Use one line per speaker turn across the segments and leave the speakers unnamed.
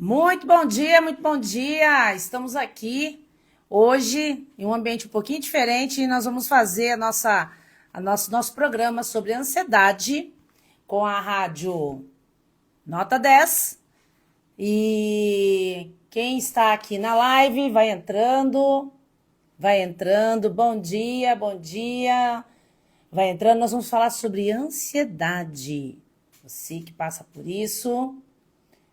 Muito bom dia, muito bom dia! Estamos aqui hoje em um ambiente um pouquinho diferente e nós vamos fazer nosso programa sobre ansiedade com a rádio Nota 10. E quem está aqui na live vai entrando, bom dia, bom dia. Vai entrando, nós vamos falar sobre ansiedade. Você que passa por isso.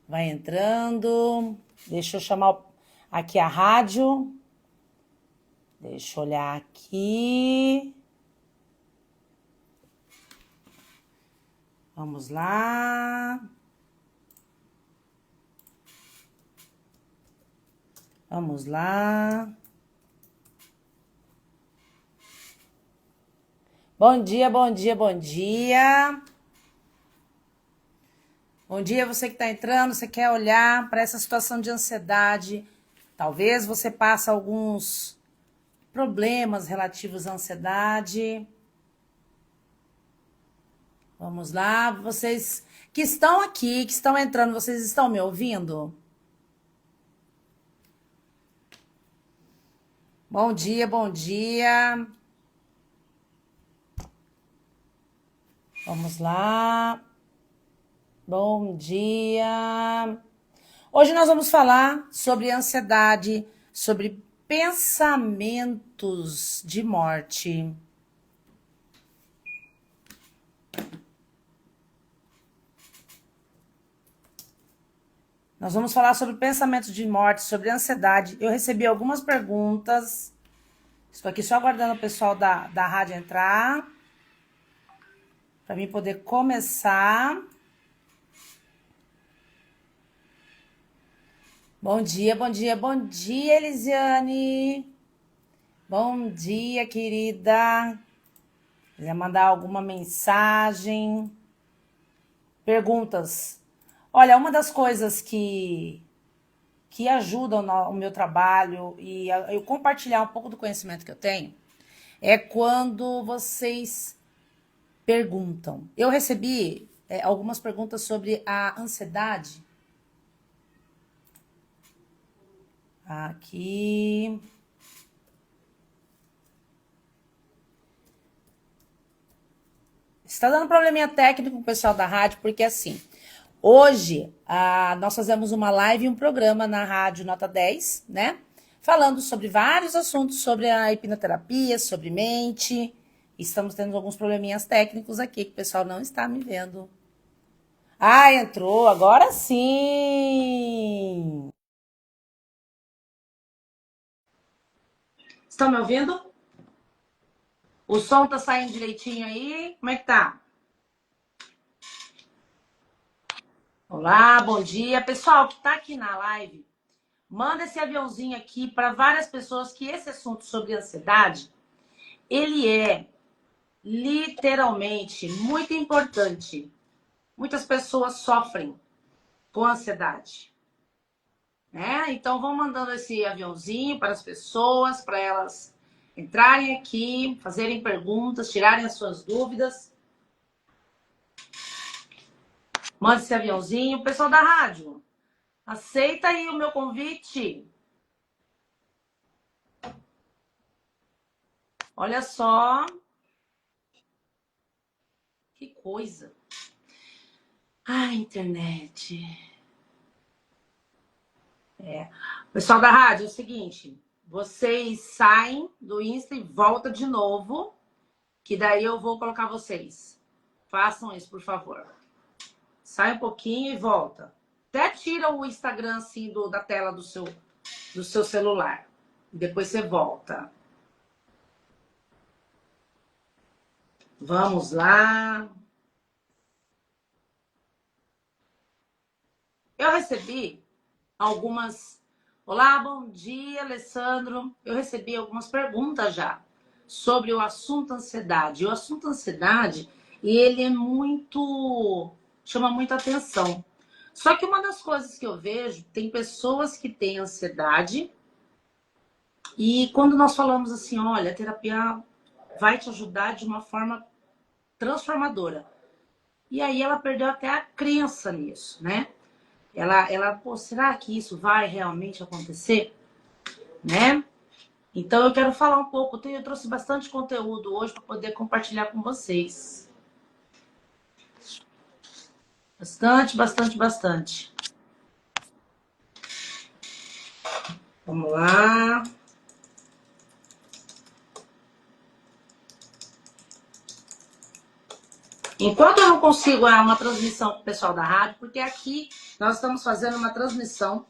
Vai entrando. Deixa eu chamar aqui a rádio. Deixa eu olhar aqui. Vamos lá. Vamos lá. Bom dia, bom dia, bom dia. Bom dia, você que está entrando, você quer olhar para essa situação de ansiedade. Talvez você passe alguns problemas relativos à ansiedade. Vamos lá, vocês que estão aqui, que estão entrando, vocês estão me ouvindo? Bom dia, bom dia. Vamos lá. Bom dia. Hoje nós vamos falar sobre ansiedade, sobre pensamentos de morte. Nós vamos falar sobre pensamentos de morte, sobre ansiedade. Eu recebi algumas perguntas. Estou aqui só aguardando o pessoal da rádio entrar, para mim poder começar. Bom dia, bom dia, bom dia, Elisiane. Bom dia, querida. Quiser mandar alguma mensagem? Perguntas. Olha, uma das coisas que ajudam o meu trabalho e eu compartilhar um pouco do conhecimento que eu tenho é quando vocês perguntam. Eu recebi algumas perguntas sobre a ansiedade. Aqui. Está dando probleminha técnico com o pessoal da rádio, porque assim, hoje nós fazemos uma live e um programa na rádio Nota 10, né? Falando sobre vários assuntos, sobre a hipnoterapia, sobre mente. Estamos tendo alguns probleminhas técnicos aqui, que o pessoal não está me vendo. Ah, entrou, agora sim! Estão me ouvindo? O som tá saindo direitinho aí? Como é que tá? Olá, bom dia. Pessoal que tá aqui na live, manda esse aviãozinho aqui para várias pessoas que esse assunto sobre ansiedade, ele é literalmente muito importante. Muitas pessoas sofrem com ansiedade, né? Então vão mandando esse aviãozinho para as pessoas, para elas entrarem aqui, fazerem perguntas, tirarem as suas dúvidas. Manda esse aviãozinho. Pessoal da rádio, aceita aí o meu convite. Olha só. Que coisa. Ai, internet. Pessoal da rádio, é o seguinte. Vocês saem do Insta e voltam de novo, que daí eu vou colocar vocês. Façam isso, por favor. Sai um pouquinho e volta. Até tira o Instagram assim da tela do seu celular. Depois você volta. Vamos lá. Eu recebi algumas... Olá, bom dia, Alessandro. Eu recebi algumas perguntas já sobre o assunto ansiedade. O assunto ansiedade, ele é muito... chama muita atenção. Só que uma das coisas que eu vejo, tem pessoas que têm ansiedade e quando nós falamos assim, olha, a terapia vai te ajudar de uma forma transformadora. E aí ela perdeu até a crença nisso, né? Pô, será que isso vai realmente acontecer? Né? Então eu quero falar um pouco, eu trouxe bastante conteúdo hoje para poder compartilhar com vocês. Bastante, bastante, bastante. Vamos lá. Enquanto eu não consigo uma transmissão para o pessoal da rádio, porque aqui nós estamos fazendo uma transmissão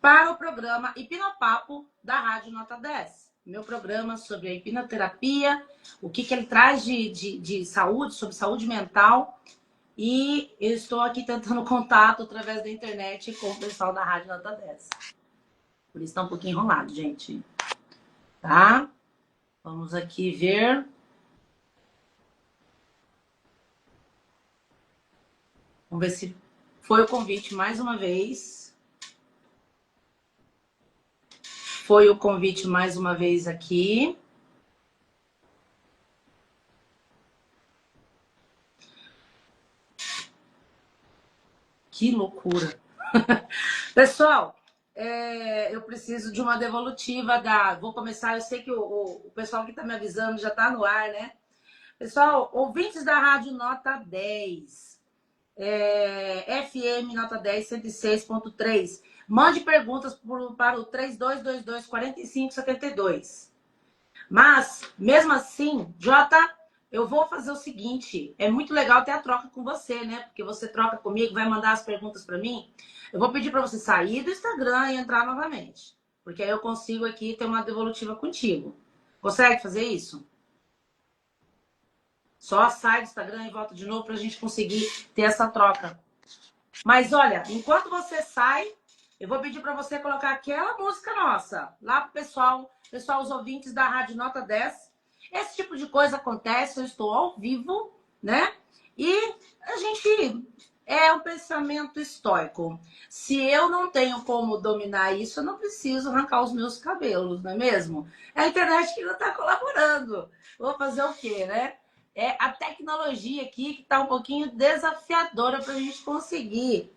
para o programa Hipnopapo da Rádio Nota 10. Meu programa sobre a hipnoterapia, o que ele traz de saúde, sobre saúde mental. E eu estou aqui tentando contato através da internet com o pessoal da Rádio Nota 10. Por isso está um pouquinho enrolado, gente. Tá? Vamos aqui ver. Vamos ver se foi o convite mais uma vez. Foi o convite mais uma vez aqui. Que loucura. Pessoal, eu preciso de uma devolutiva da... Vou começar, eu sei que o pessoal que está me avisando já está no ar, né? Pessoal, ouvintes da Rádio Nota 10, FM Nota 10, 106.3. Mande perguntas para o 3222-4572. Mas, mesmo assim, Jota, eu vou fazer o seguinte. É muito legal ter a troca com você, né? Porque você troca comigo, vai mandar as perguntas para mim. Eu vou pedir para você sair do Instagram e entrar novamente. Porque aí eu consigo aqui ter uma devolutiva contigo. Consegue fazer isso? Só sai do Instagram e volta de novo para a gente conseguir ter essa troca. Mas olha, enquanto você sai, eu vou pedir para você colocar aquela música nossa lá pro pessoal, os ouvintes da Rádio Nota 10. Esse tipo de coisa acontece, eu estou ao vivo, né? E a gente é um pensamento estoico. Se eu não tenho como dominar isso, eu não preciso arrancar os meus cabelos, não é mesmo? É a internet que não está colaborando. Vou fazer o quê, né? É a tecnologia aqui que está um pouquinho desafiadora para a gente conseguir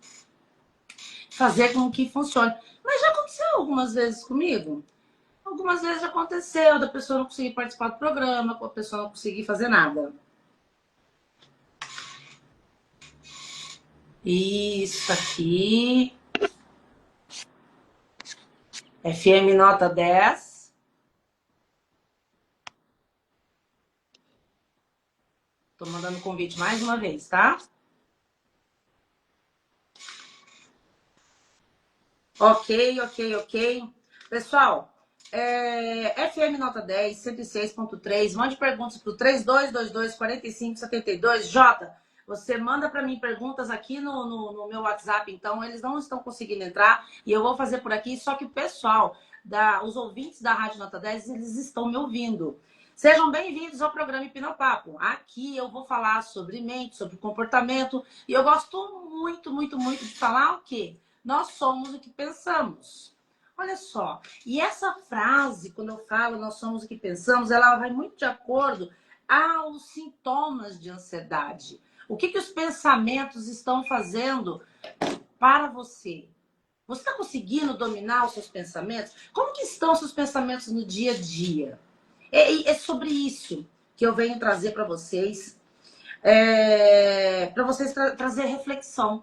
fazer com que funcione. Mas já aconteceu algumas vezes comigo. Algumas vezes já aconteceu da pessoa não conseguir participar do programa, a pessoa não conseguir fazer nada. Isso aqui. FM Nota 10. Tô mandando o convite mais uma vez, tá? Ok, ok, ok. Pessoal, FM Nota 10, 106.3. Mande perguntas para o 3222-4572. Jota, você manda para mim perguntas aqui no meu WhatsApp, então eles não estão conseguindo entrar e eu vou fazer por aqui, só que o pessoal, os ouvintes da Rádio Nota 10, eles estão me ouvindo. Sejam bem-vindos ao programa Hipnopapo. Aqui eu vou falar sobre mente, sobre comportamento e eu gosto muito, muito, muito de falar o quê? Nós somos o que pensamos. Olha só, e essa frase, quando eu falo nós somos o que pensamos, ela vai muito de acordo aos sintomas de ansiedade. O que os pensamentos estão fazendo para você? Você está conseguindo dominar os seus pensamentos? Como que estão os seus pensamentos no dia a dia? É sobre isso que eu venho trazer para vocês, para vocês trazer reflexão.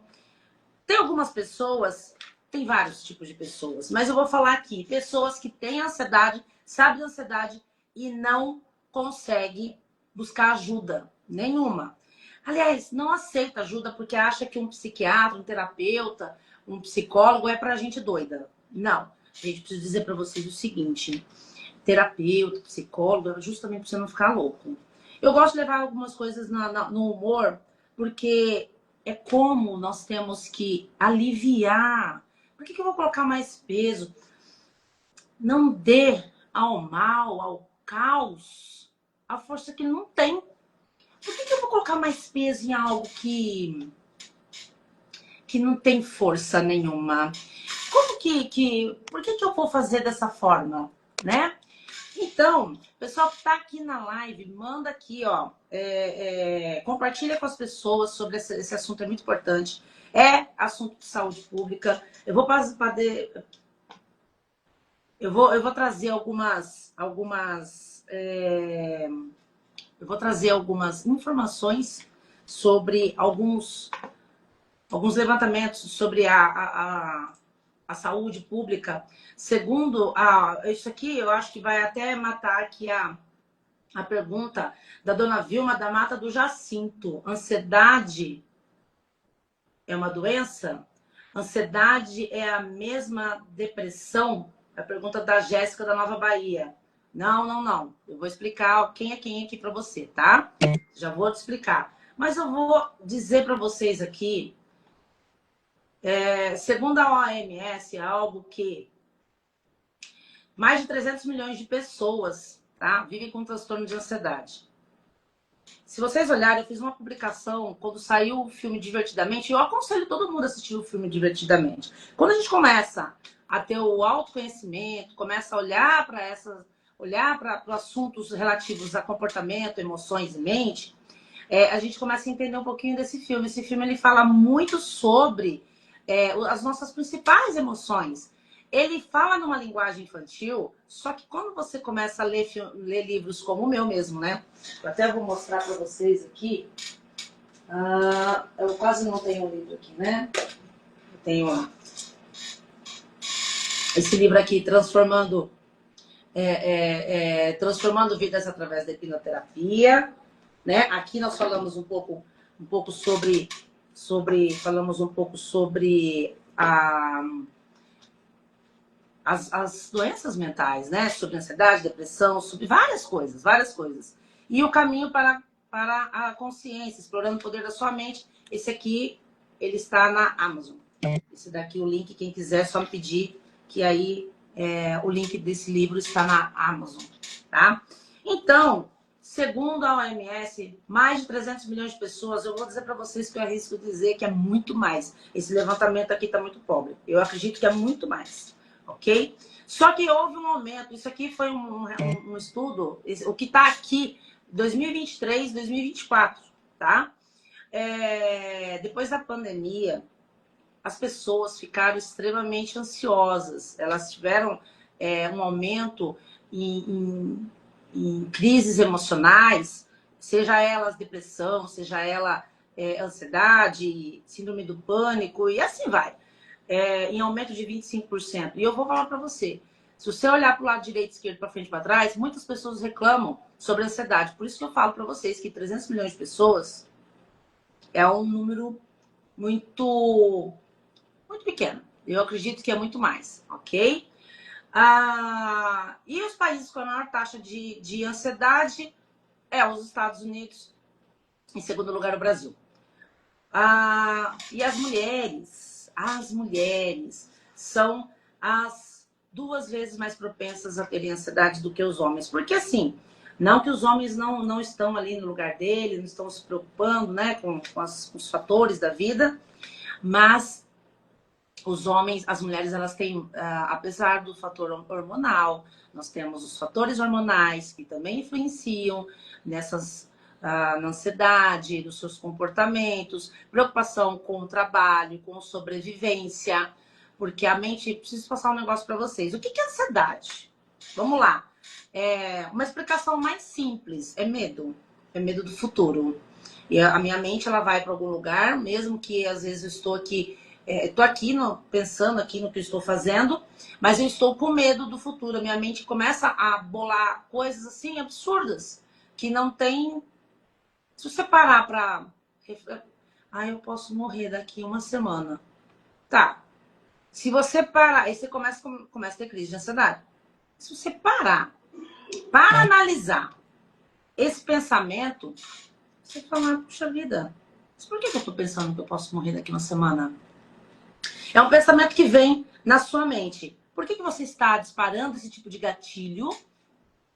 Tem algumas pessoas, tem vários tipos de pessoas, mas eu vou falar aqui, pessoas que têm ansiedade, sabem de ansiedade e não conseguem buscar ajuda nenhuma. Aliás, não aceita ajuda porque acha que um psiquiatra, um terapeuta, um psicólogo é pra gente doida. Não. Gente, preciso dizer para vocês o seguinte, terapeuta, psicólogo, é justamente para você não ficar louco. Eu gosto de levar algumas coisas no humor, porque é como nós temos que aliviar. Por que eu vou colocar mais peso? Não dê ao mal, ao caos, a força que ele não tem. Por que eu vou colocar mais peso em algo que não tem força nenhuma? Como por que eu vou fazer dessa forma, né? Então, pessoal que está aqui na live, manda aqui, ó, compartilha com as pessoas sobre esse assunto, é muito importante. É assunto de saúde pública. Eu vou trazer eu vou trazer algumas informações sobre alguns levantamentos sobre a saúde pública. Segundo, isso aqui eu acho que vai até matar aqui a pergunta da dona Vilma da Mata do Jacinto. Ansiedade é uma doença? Ansiedade é a mesma depressão? A pergunta da Jéssica da Nova Bahia. Não, não, não. Eu vou explicar quem é quem aqui para você, tá? Já vou te explicar. Mas eu vou dizer para vocês aqui, segundo a OMS, é algo que mais de 300 milhões de pessoas, tá, vivem com transtorno de ansiedade. Se vocês olharem, eu fiz uma publicação quando saiu o filme Divertidamente, e eu aconselho todo mundo a assistir o filme Divertidamente. Quando a gente começa a ter o autoconhecimento, começa a olhar para assuntos relativos a comportamento, emoções e mente, a gente começa a entender um pouquinho desse filme. Esse filme ele fala muito sobre as nossas principais emoções. Ele fala numa linguagem infantil, só que quando você começa a ler livros como o meu mesmo, né? Eu até vou mostrar para vocês aqui. Eu quase não tenho um livro aqui, né? Eu tenho esse livro aqui, Transformando Vidas através da Hipnoterapia, né? Aqui nós falamos um pouco sobre as doenças mentais, né? Sobre ansiedade, depressão, sobre várias coisas. E o caminho para a consciência, explorando o poder da sua mente. Esse aqui, ele está na Amazon. Esse daqui, o link, quem quiser, só me pedir que aí o link desse livro está na Amazon, tá? Então, segundo a OMS, mais de 300 milhões de pessoas, eu vou dizer para vocês que eu arrisco dizer que é muito mais. Esse levantamento aqui está muito pobre. Eu acredito que é muito mais. Ok? Só que houve um aumento. Isso aqui foi um estudo, o que está aqui, 2023, 2024, tá? Depois da pandemia, as pessoas ficaram extremamente ansiosas. Elas tiveram um aumento em crises emocionais, seja elas depressão, seja ela ansiedade, síndrome do pânico, e assim vai. Em aumento de 25%. E eu vou falar para você, se você olhar para o lado direito, esquerdo, para frente e para trás, muitas pessoas reclamam sobre ansiedade. Por isso que eu falo para vocês que 300 milhões de pessoas é um número muito, muito pequeno. Eu acredito que é muito mais, ok? E os países com a maior taxa de ansiedade os Estados Unidos, em segundo lugar o Brasil. E as mulheres são as 2 vezes mais propensas a terem ansiedade do que os homens. Porque assim, não que os homens não estão ali no lugar deles, não estão se preocupando, né, com os fatores da vida, mas os homens, as mulheres, elas têm, apesar do fator hormonal, nós temos os fatores hormonais que também influenciam na ansiedade, nos seus comportamentos, preocupação com o trabalho, com sobrevivência, porque a mente... Preciso passar um negócio para vocês. O que é ansiedade? Vamos lá. Uma explicação mais simples. É medo. É medo do futuro. E a minha mente, ela vai para algum lugar, mesmo que às vezes eu estou aqui... Estou aqui pensando aqui no que eu estou fazendo, mas eu estou com medo do futuro. A minha mente começa a bolar coisas assim absurdas, que não tem... Se você parar para... eu posso morrer daqui uma semana. Tá. Se você parar, aí você começa a ter crise de ansiedade. Se você parar para analisar esse pensamento, você fala, puxa vida, mas por que eu estou pensando que eu posso morrer daqui uma semana? É um pensamento que vem na sua mente. Por que você está disparando esse tipo de gatilho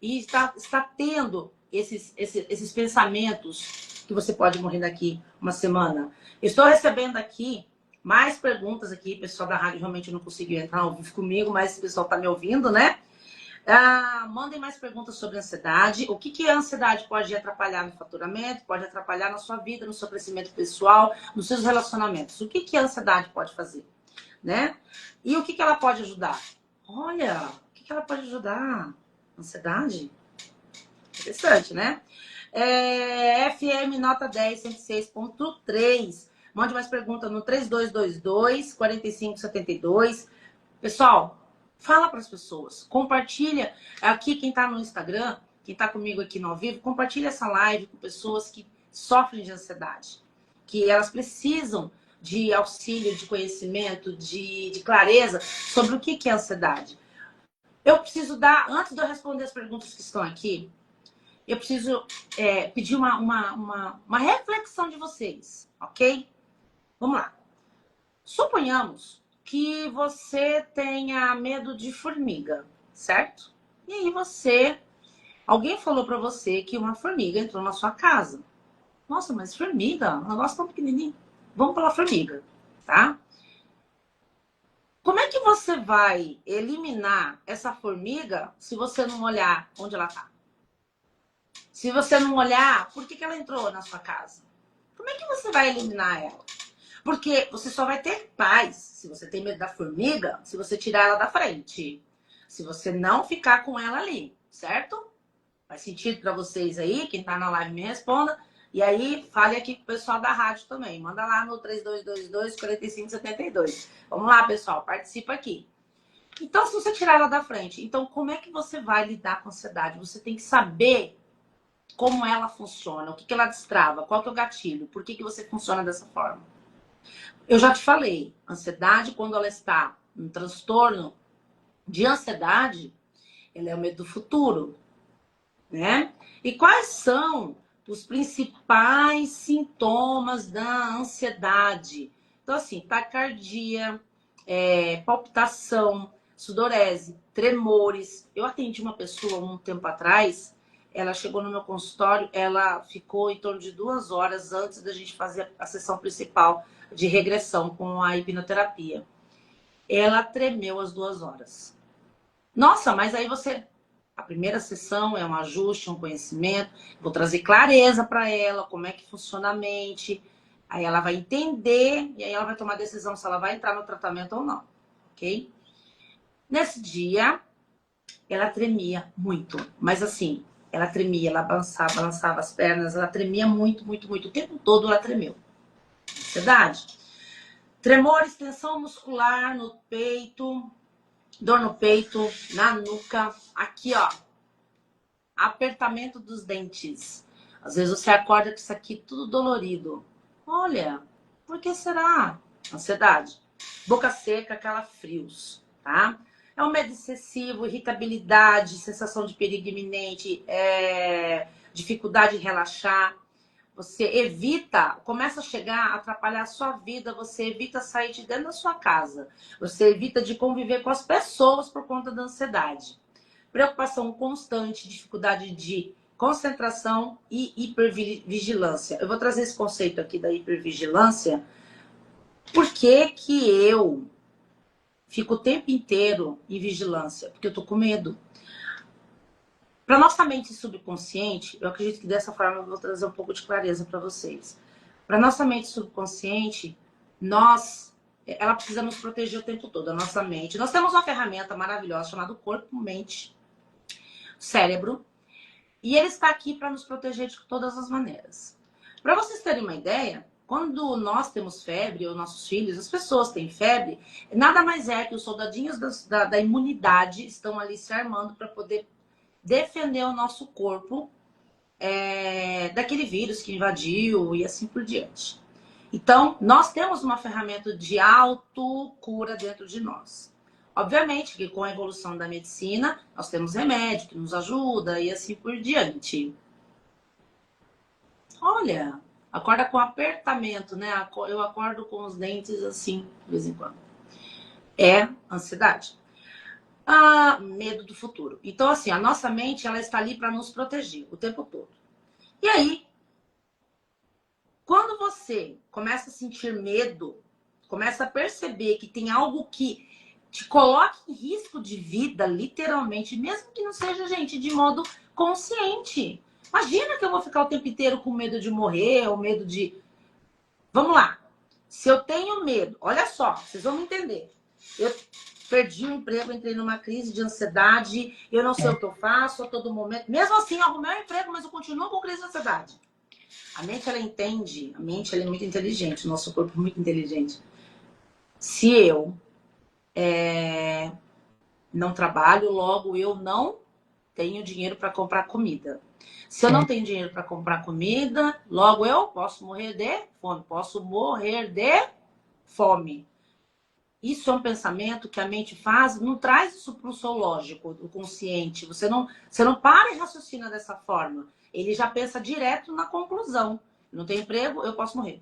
e está tendo esses pensamentos que você pode morrer daqui uma semana? Eu estou recebendo aqui mais perguntas aqui. O pessoal da rádio realmente não conseguiu entrar ao vivo comigo, mas o pessoal está me ouvindo, né? Mandem mais perguntas sobre ansiedade. O que a ansiedade pode atrapalhar no faturamento, pode atrapalhar na sua vida, no seu crescimento pessoal, nos seus relacionamentos. O que a ansiedade pode fazer, né? E o que ela pode ajudar? Olha, o que ela pode ajudar? Ansiedade? Interessante, né? FM nota 10, 106.3. Mande mais perguntas no 3222-4572. Pessoal, fala para as pessoas. Compartilha. Aqui quem está no Instagram, quem está comigo aqui no ao vivo, compartilha essa live com pessoas que sofrem de ansiedade. Que elas precisam de auxílio, de conhecimento, de clareza sobre o que é ansiedade. Eu preciso dar, antes de eu responder as perguntas que estão aqui, eu preciso pedir uma reflexão de vocês, ok? Vamos lá. Suponhamos que você tenha medo de formiga, certo? E aí alguém falou para você que uma formiga entrou na sua casa. Nossa, mas formiga? Um negócio tão pequenininho. Vamos pela formiga, tá? Como é que você vai eliminar essa formiga se você não olhar onde ela tá? Se você não olhar, por que ela entrou na sua casa? Como é que você vai eliminar ela? Porque você só vai ter paz se você tem medo da formiga, se você tirar ela da frente. Se você não ficar com ela ali, certo? Faz sentido para vocês aí? Quem tá na live me responda. E aí, fale aqui com o pessoal da rádio também. Manda lá no 3222-4572. Vamos lá, pessoal. Participa aqui. Então, se você tirar ela da frente, então como é que você vai lidar com a ansiedade? Você tem que saber como ela funciona, o que ela destrava, qual que é o gatilho, por que você funciona dessa forma. Eu já te falei, ansiedade, quando ela está um transtorno de ansiedade, ela é o medo do futuro, né? E quais são os principais sintomas da ansiedade? Então, assim, taquicardia, palpitação, sudorese, tremores. Eu atendi uma pessoa um tempo atrás, ela chegou no meu consultório, ela ficou em torno de 2 horas antes da gente fazer a sessão principal de regressão com a hipnoterapia. Ela tremeu às 2 horas. Nossa, mas aí a primeira sessão é um ajuste, um conhecimento. Vou trazer clareza para ela, como é que funciona a mente. Aí ela vai entender e aí ela vai tomar a decisão se ela vai entrar no tratamento ou não, ok? Nesse dia, ela tremia muito. Mas assim, ela tremia, ela balançava as pernas, ela tremia muito, muito, muito. O tempo todo ela tremeu. Ansiedade. Tremores, tensão muscular no peito, dor no peito, na nuca, aqui ó, apertamento dos dentes. Às vezes você acorda com isso aqui tudo dolorido. Olha, por que será? Ansiedade. Boca seca, calafrios, tá? É um medo excessivo, irritabilidade, sensação de perigo iminente, dificuldade em relaxar. Você evita, começa a chegar a atrapalhar a sua vida, você evita sair de dentro da sua casa. Você evita de conviver com as pessoas por conta da ansiedade. Preocupação constante, dificuldade de concentração e hipervigilância. Eu vou trazer esse conceito aqui da hipervigilância. Por que que eu fico o tempo inteiro em vigilância? Porque eu tô com medo. Para nossa mente subconsciente, eu acredito que dessa forma eu vou trazer um pouco de clareza para vocês. Para nossa mente subconsciente, ela precisa nos proteger o tempo todo, a nossa mente. Nós temos uma ferramenta maravilhosa chamada corpo-mente, cérebro, e ele está aqui para nos proteger de todas as maneiras. Para vocês terem uma ideia, quando nós temos febre, ou nossos filhos, as pessoas têm febre, nada mais é que os soldadinhos da imunidade estão ali se armando para poder defender o nosso corpo daquele vírus que invadiu e assim por diante. Então, nós temos uma ferramenta de autocura dentro de nós. Obviamente que com a evolução da medicina, nós temos remédio que nos ajuda e assim por diante. Olha, acorda com apertamento, né? Eu acordo com os dentes assim, de vez em quando. É ansiedade. Medo do futuro. Então, assim, a nossa mente, ela está ali para nos proteger o tempo todo. E aí, quando você começa a sentir medo, começa a perceber que tem algo que te coloque em risco de vida, literalmente, mesmo que não seja, gente, de modo consciente. Imagina que eu vou ficar o tempo inteiro com medo de morrer, ou medo de... Vamos lá. Se eu tenho medo, olha só, vocês vão me entender. Eu perdi o emprego, entrei numa crise de ansiedade, eu não sei o que eu faço a todo momento. Mesmo assim, eu arrumei um emprego, mas eu continuo com crise de ansiedade. A mente, ela entende, a mente, ela é muito inteligente, o nosso corpo é muito inteligente. Se eu não trabalho, logo eu não tenho dinheiro para comprar comida. Se eu não tenho dinheiro para comprar comida, logo eu posso morrer de fome. Posso morrer de fome. Isso é um pensamento que a mente faz, não traz isso para o seu lógico, o consciente. Você não para e raciocina dessa forma. Ele já pensa direto na conclusão. Não tenho emprego, eu posso morrer.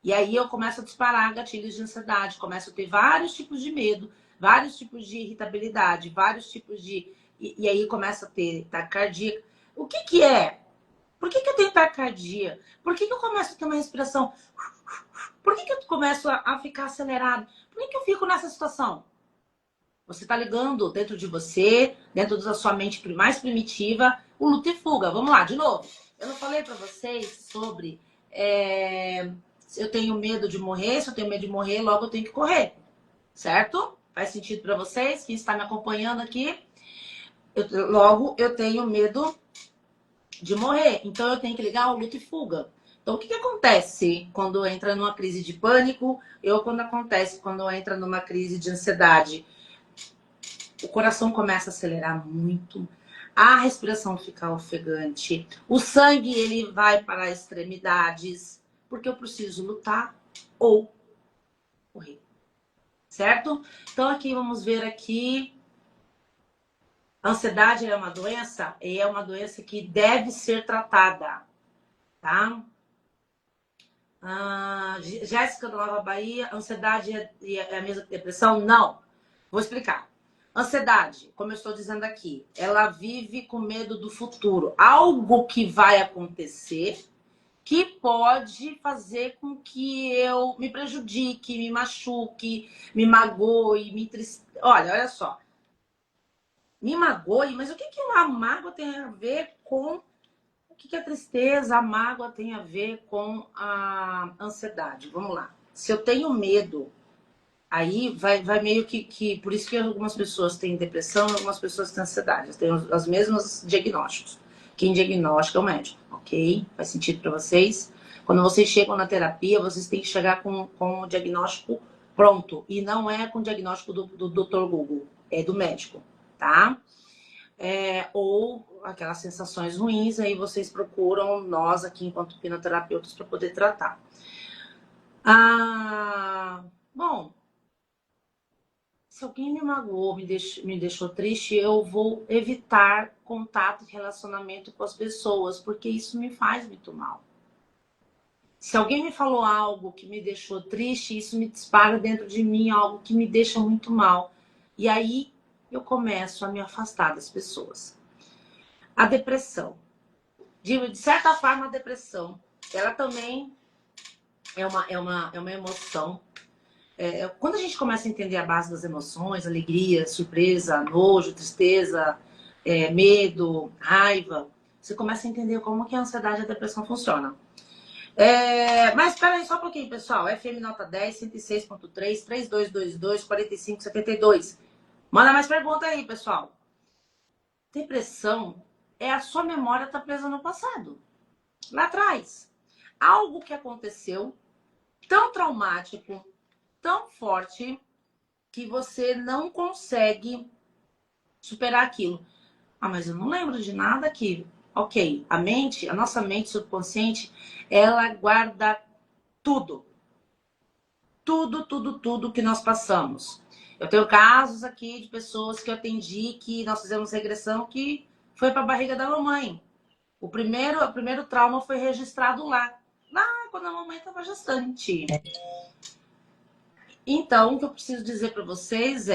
E aí eu começo a disparar gatilhos de ansiedade, começo a ter vários tipos de medo, vários tipos de irritabilidade, vários tipos de... E aí começa a ter taquicardia. O que que é? Por que que eu tenho taquicardia? Por que que eu começo a ter uma respiração? Por que que eu começo a ficar acelerado? Por que que eu fico nessa situação? Você está ligando dentro de você, dentro da sua mente mais primitiva, o luta e fuga. Vamos lá, de novo. Eu não falei para vocês sobre... se eu tenho medo de morrer, se eu tenho medo de morrer, logo eu tenho que correr. Certo? Faz sentido para vocês? Quem está me acompanhando aqui? Logo eu tenho medo de morrer. Então eu tenho que ligar o luta e fuga. Então o que acontece quando entra numa crise de pânico? Quando acontece quando entra numa crise de ansiedade? O coração começa a acelerar muito. A respiração fica ofegante. O sangue, ele vai para as extremidades. Porque eu preciso lutar ou correr. Certo? Então, aqui, vamos ver aqui. A ansiedade é uma doença? E é uma doença que deve ser tratada. Tá? Jéssica da Nova Bahia, ansiedade é a mesma que depressão? Não. Vou explicar. Ansiedade, como eu estou dizendo aqui, ela vive com medo do futuro. Algo que vai acontecer que pode fazer com que eu me prejudique, me machuque, me magoe, me entristeça. Olha só. Me magoe, mas o que a mágoa tem a ver com... O que a tristeza, a mágoa tem a ver com a ansiedade? Vamos lá. Se eu tenho medo, aí vai meio que... Por isso que algumas pessoas têm depressão, algumas pessoas têm ansiedade. Têm os mesmos diagnósticos. Quem diagnostica é o médico, ok? Faz sentido para vocês? Quando vocês chegam na terapia, vocês têm que chegar com o diagnóstico pronto. E não é com o diagnóstico do Dr. Google, é do médico, tá? Ou aquelas sensações ruins, aí vocês procuram nós aqui, enquanto hipnoterapeutas, para poder tratar. Bom, se alguém me magoou, me deixou triste, eu vou evitar contato e relacionamento com as pessoas, porque isso me faz muito mal. Se alguém me falou algo que me deixou triste, isso me dispara dentro de mim algo que me deixa muito mal. E aí eu começo a me afastar das pessoas. A depressão. De certa forma, a depressão, ela também é uma emoção. Quando a gente começa a entender a base das emoções, alegria, surpresa, nojo, tristeza, medo, raiva, você começa a entender como que a ansiedade e a depressão funcionam. Mas espera aí só um pouquinho, pessoal. FM nota 10, 106.3, 3222, 4572. Manda mais pergunta aí, pessoal. Depressão é a sua memória tá presa no passado. Lá atrás. Algo que aconteceu tão traumático, tão forte, que você não consegue superar aquilo. Mas eu não lembro de nada aqui. Ok, a nossa mente subconsciente, ela guarda tudo. Tudo que nós passamos. Eu tenho casos aqui de pessoas que eu atendi, que nós fizemos regressão, que foi para a barriga da mamãe. O primeiro trauma foi registrado lá quando a mamãe estava gestante. Então, o que eu preciso dizer para vocês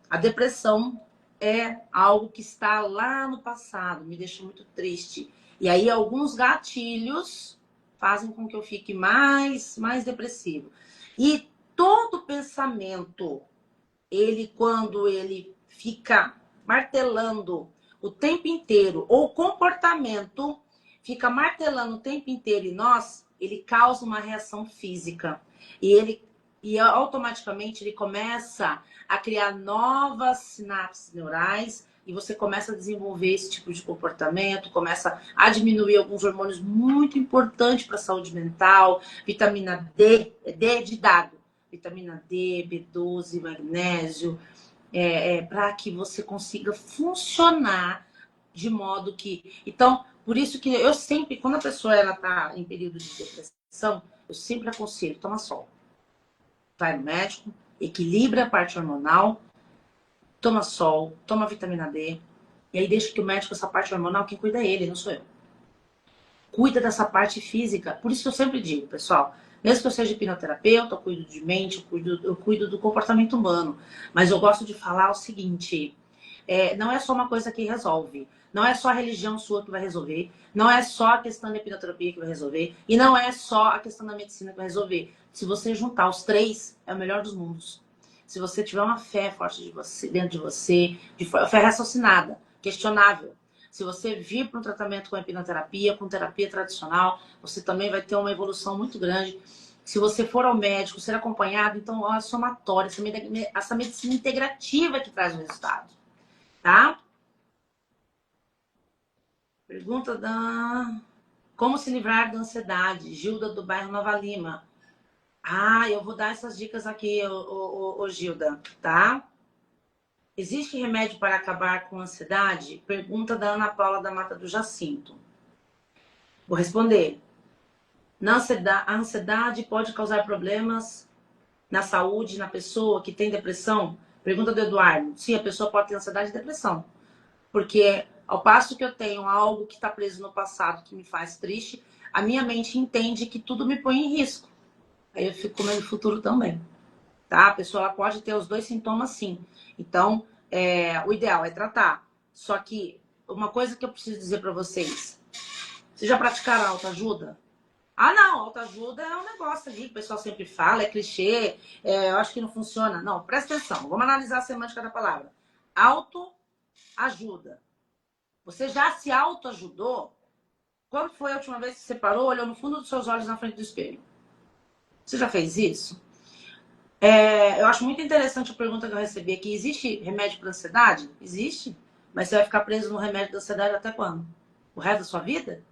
a depressão é algo que está lá no passado, me deixa muito triste. E aí, alguns gatilhos fazem com que eu fique mais depressivo. E todo pensamento ele, quando ele fica martelando o tempo inteiro, ou o comportamento fica martelando o tempo inteiro em nós, ele causa uma reação física. E automaticamente ele começa a criar novas sinapses neurais e você começa a desenvolver esse tipo de comportamento, começa a diminuir alguns hormônios muito importantes para a saúde mental, vitamina D, D de dado, vitamina D, B12, magnésio, para que você consiga funcionar de modo que... Então, por isso que eu sempre, quando a pessoa está em período de depressão, eu sempre aconselho, toma sol. Vai no médico, equilibra a parte hormonal, toma sol, toma vitamina D, e aí deixa que o médico, essa parte hormonal, quem cuida é ele, não sou eu. Cuida dessa parte física. Por isso que eu sempre digo, pessoal, mesmo que eu seja hipnoterapeuta, eu cuido de mente, eu cuido do comportamento humano. Mas eu gosto de falar o seguinte, não é só uma coisa que resolve. Não é só a religião sua que vai resolver. Não é só a questão da hipnoterapia que vai resolver. E não é só a questão da medicina que vai resolver. Se você juntar os três, é o melhor dos mundos. Se você tiver uma fé forte de você, dentro de você, fé raciocinada, questionável. Se você vir para um tratamento com hipnoterapia, com terapia tradicional, você também vai ter uma evolução muito grande. Se você for ao médico, ser acompanhado, então é somatória, essa medicina integrativa que traz o resultado. Tá? Pergunta da... Como se livrar da ansiedade? Gilda, do bairro Nova Lima. Eu vou dar essas dicas aqui, Gilda, tá? Existe remédio para acabar com a ansiedade? Pergunta da Ana Paula da Mata do Jacinto. Vou responder. A ansiedade pode causar problemas na saúde, na pessoa que tem depressão? Pergunta do Eduardo. Sim, a pessoa pode ter ansiedade e depressão. Porque ao passo que eu tenho algo que está preso no passado, que me faz triste, a minha mente entende que tudo me põe em risco. Aí eu fico com medo do futuro também. Tá? A pessoa ela pode ter os dois sintomas, sim. Então, o ideal é tratar. Só que uma coisa que eu preciso dizer para vocês. Vocês já praticaram autoajuda? Não, autoajuda é um negócio ali que o pessoal sempre fala, é clichê, eu acho que não funciona. Não, presta atenção, vamos analisar a semântica da palavra. Autoajuda. Você já se autoajudou? Quando foi a última vez que você parou, olhou no fundo dos seus olhos na frente do espelho? Você já fez isso? Eu acho muito interessante a pergunta que eu recebi aqui. Existe remédio para ansiedade? Existe. Mas você vai ficar preso no remédio da ansiedade até quando? O resto da sua vida?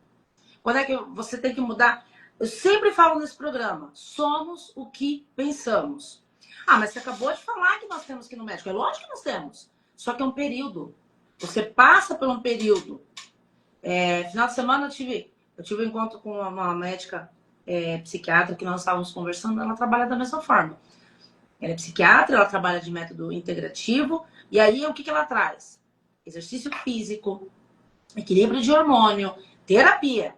Quando é que você tem que mudar? Eu sempre falo nesse programa, somos o que pensamos. Mas você acabou de falar que nós temos que ir no médico. É lógico que nós temos. Só que é um período. Você passa por um período. Final de semana eu tive um encontro com uma médica psiquiatra que nós estávamos conversando. Ela trabalha da mesma forma. Ela é psiquiatra, ela trabalha de método integrativo. E aí, o que ela traz? Exercício físico, equilíbrio de hormônio, terapia.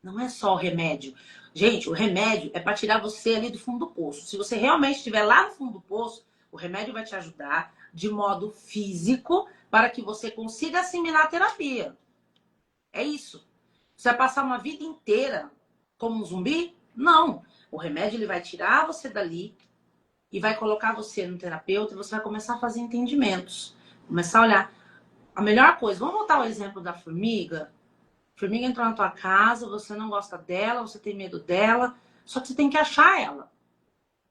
Não é só o remédio. Gente, o remédio é para tirar você ali do fundo do poço. Se você realmente estiver lá no fundo do poço, o remédio vai te ajudar de modo físico para que você consiga assimilar a terapia. É isso. Você vai passar uma vida inteira como um zumbi? Não. O remédio ele vai tirar você dali e vai colocar você no terapeuta e você vai começar a fazer entendimentos. Começar a olhar. A melhor coisa, vamos voltar ao exemplo da formiga? A formiga entrou na tua casa, você não gosta dela, você tem medo dela, só que você tem que achar ela.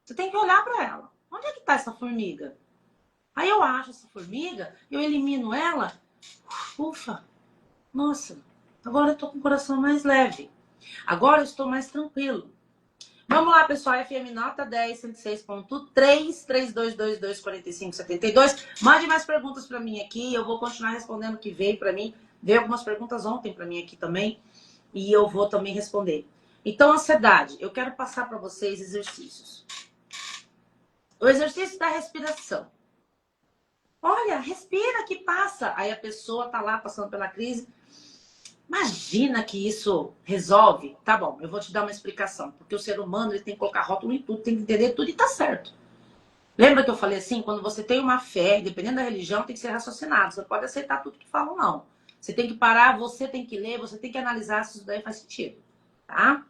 Você tem que olhar para ela. Onde é que está essa formiga? Aí eu acho essa formiga, eu elimino ela, ufa, nossa, agora eu tô com o coração mais leve. Agora eu estou mais tranquilo. Vamos lá, pessoal. FM nota 10, 106.3, 3222 4572. Mande mais perguntas para mim aqui. Eu vou continuar respondendo o que veio para mim. Veio algumas perguntas ontem para mim aqui também. E eu vou também responder. Então, ansiedade. Eu quero passar para vocês exercícios. O exercício da respiração. Olha, respira que passa. Aí a pessoa tá lá passando pela crise. Imagina que isso resolve. Tá bom, eu vou te dar uma explicação. Porque o ser humano ele tem que colocar rótulo em tudo, tem que entender tudo e tá certo. Lembra que eu falei assim? Quando você tem uma fé, dependendo da religião, tem que ser raciocinado. Você pode aceitar tudo que falam, não. Você tem que parar, você tem que ler, você tem que analisar se isso daí faz sentido. Tá?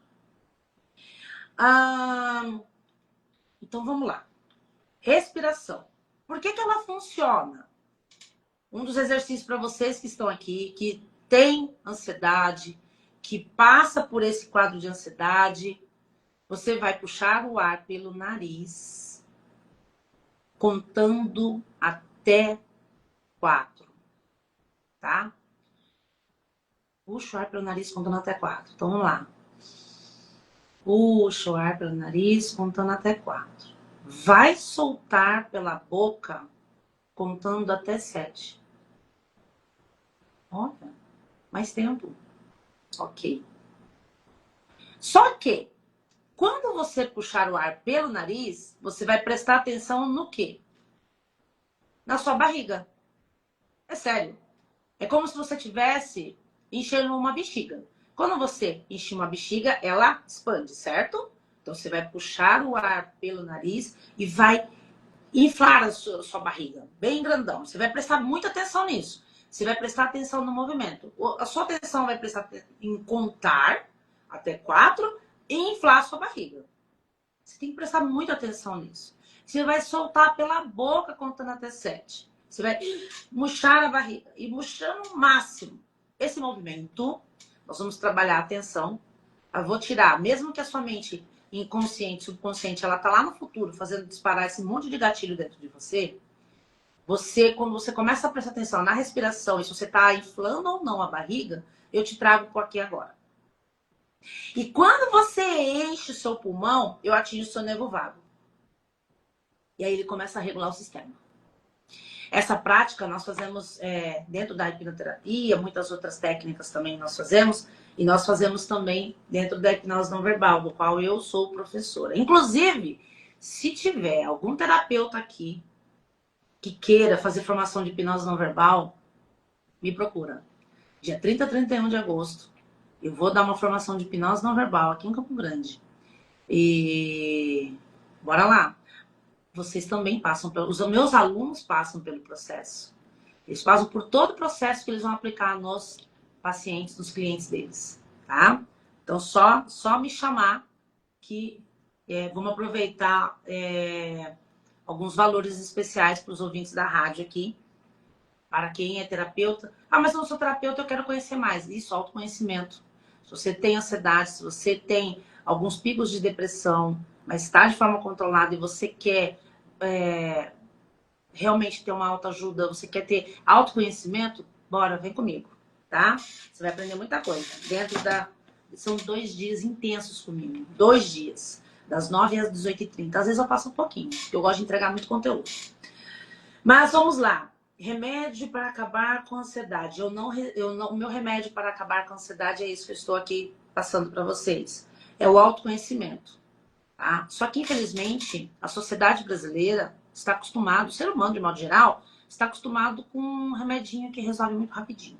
Então vamos lá. Respiração. Por que ela funciona? Um dos exercícios para vocês que estão aqui, que tem ansiedade, que passa por esse quadro de ansiedade, você vai puxar o ar pelo nariz, contando até 4, tá? Puxa o ar pelo nariz, contando até 4. Então, vamos lá. Puxa o ar pelo nariz, contando até 4. Vai soltar pela boca, contando até 7. Olha, mais tempo. Ok. Só que, quando você puxar o ar pelo nariz, você vai prestar atenção no quê? Na sua barriga. É sério. É como se você tivesse enchendo uma bexiga. Quando você enche uma bexiga, ela expande, certo? Então você vai puxar o ar pelo nariz e vai inflar a sua barriga, bem grandão. Você vai prestar muita atenção nisso. Você vai prestar atenção no movimento. A sua atenção vai prestar em contar até 4 e inflar a sua barriga. Você tem que prestar muita atenção nisso. Você vai soltar pela boca contando até 7. Você vai murchar a barriga e murchando o máximo. Esse movimento, nós vamos trabalhar a atenção. Eu vou tirar, mesmo que a sua mente inconsciente, subconsciente, ela tá lá no futuro fazendo disparar esse monte de gatilho dentro de você. Quando você começa a prestar atenção na respiração e se você tá inflando ou não a barriga, eu te trago por aqui agora. E quando você enche o seu pulmão, eu atingo o seu nervo vago. E aí ele começa a regular o sistema. Essa prática nós fazemos dentro da hipnoterapia, muitas outras técnicas também nós fazemos, e nós fazemos também dentro da hipnose não verbal, do qual eu sou professora. Inclusive, se tiver algum terapeuta aqui que queira fazer formação de hipnose não verbal, me procura. Dia 30 a 31 de agosto, eu vou dar uma formação de hipnose não verbal aqui em Campo Grande. E bora lá. Vocês também passam os meus alunos passam pelo processo. Eles passam por todo o processo que eles vão aplicar nos pacientes, nos clientes deles, tá? Então, só me chamar que vamos aproveitar alguns valores especiais para os ouvintes da rádio aqui, para quem é terapeuta. Ah, mas eu não sou terapeuta, eu quero conhecer mais. Isso, autoconhecimento. Se você tem ansiedade, se você tem alguns picos de depressão, mas está de forma controlada e você quer realmente ter uma autoajuda, você quer ter autoconhecimento, bora, vem comigo, tá? Você vai aprender muita coisa. São 2 dias intensos comigo. 2 dias. Das 9 às 18h30. Às vezes eu passo um pouquinho, porque eu gosto de entregar muito conteúdo. Mas vamos lá. Remédio para acabar com a ansiedade. O meu remédio para acabar com a ansiedade é isso que eu estou aqui passando para vocês. É o autoconhecimento. Tá? Só que, infelizmente, a sociedade brasileira está acostumado, o ser humano, de modo geral, está acostumado com um remedinho que resolve muito rapidinho.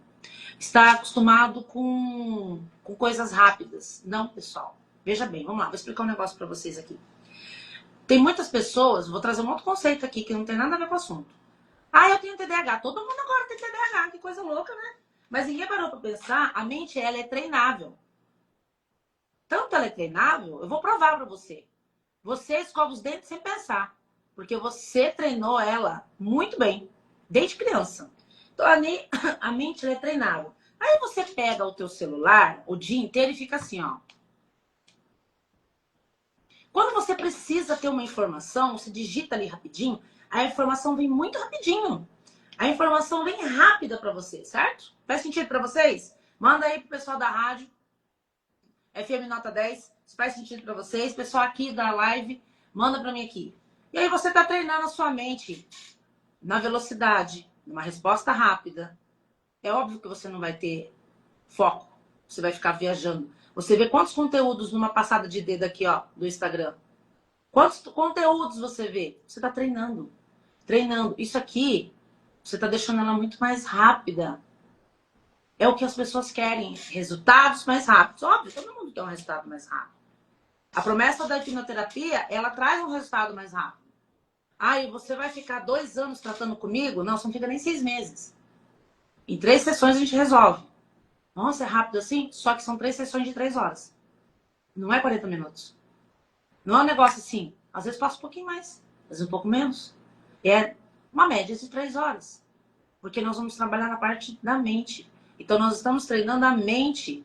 Está acostumado com coisas rápidas. Não, pessoal. Veja bem, vamos lá, vou explicar um negócio para vocês aqui. Tem muitas pessoas, vou trazer um outro conceito aqui que não tem nada a ver com o assunto. Ah, eu tenho TDAH. Todo mundo agora tem TDAH, que coisa louca, né? Mas ninguém parou para pensar, a mente, ela é treinável. Tanto ela é treinável, eu vou provar para você. Você escova os dentes sem pensar. Porque você treinou ela muito bem, desde criança. Então, a mente ela é treinável. Aí você pega o teu celular o dia inteiro e fica assim, ó. Quando você precisa ter uma informação, você digita ali rapidinho, a informação vem muito rapidinho. A informação vem rápida para você, certo? Faz sentido para vocês? Manda aí pro pessoal da rádio. FM Nota 10. Se faz sentido para vocês. Pessoal aqui da live, manda para mim aqui. E aí você tá treinando a sua mente na velocidade, numa resposta rápida. É óbvio que você não vai ter foco. Você vai ficar viajando. Você vê quantos conteúdos numa passada de dedo aqui, ó, do Instagram. Quantos conteúdos você vê? Você tá treinando. Treinando. Isso aqui, você tá deixando ela muito mais rápida. É o que as pessoas querem. Resultados mais rápidos. Óbvio, todo mundo quer um resultado mais rápido. A promessa da hipnoterapia, ela traz um resultado mais rápido. Ah, e você vai ficar 2 anos tratando comigo? Não, você não fica nem 6 meses. Em 3 sessões a gente resolve. Nossa, é rápido assim? Só que são 3 sessões de 3 horas. Não é 40 minutos. Não é um negócio assim. Às vezes passa um pouquinho mais, às vezes um pouco menos. Uma média de 3 horas. Porque nós vamos trabalhar na parte da mente. Então, nós estamos treinando a mente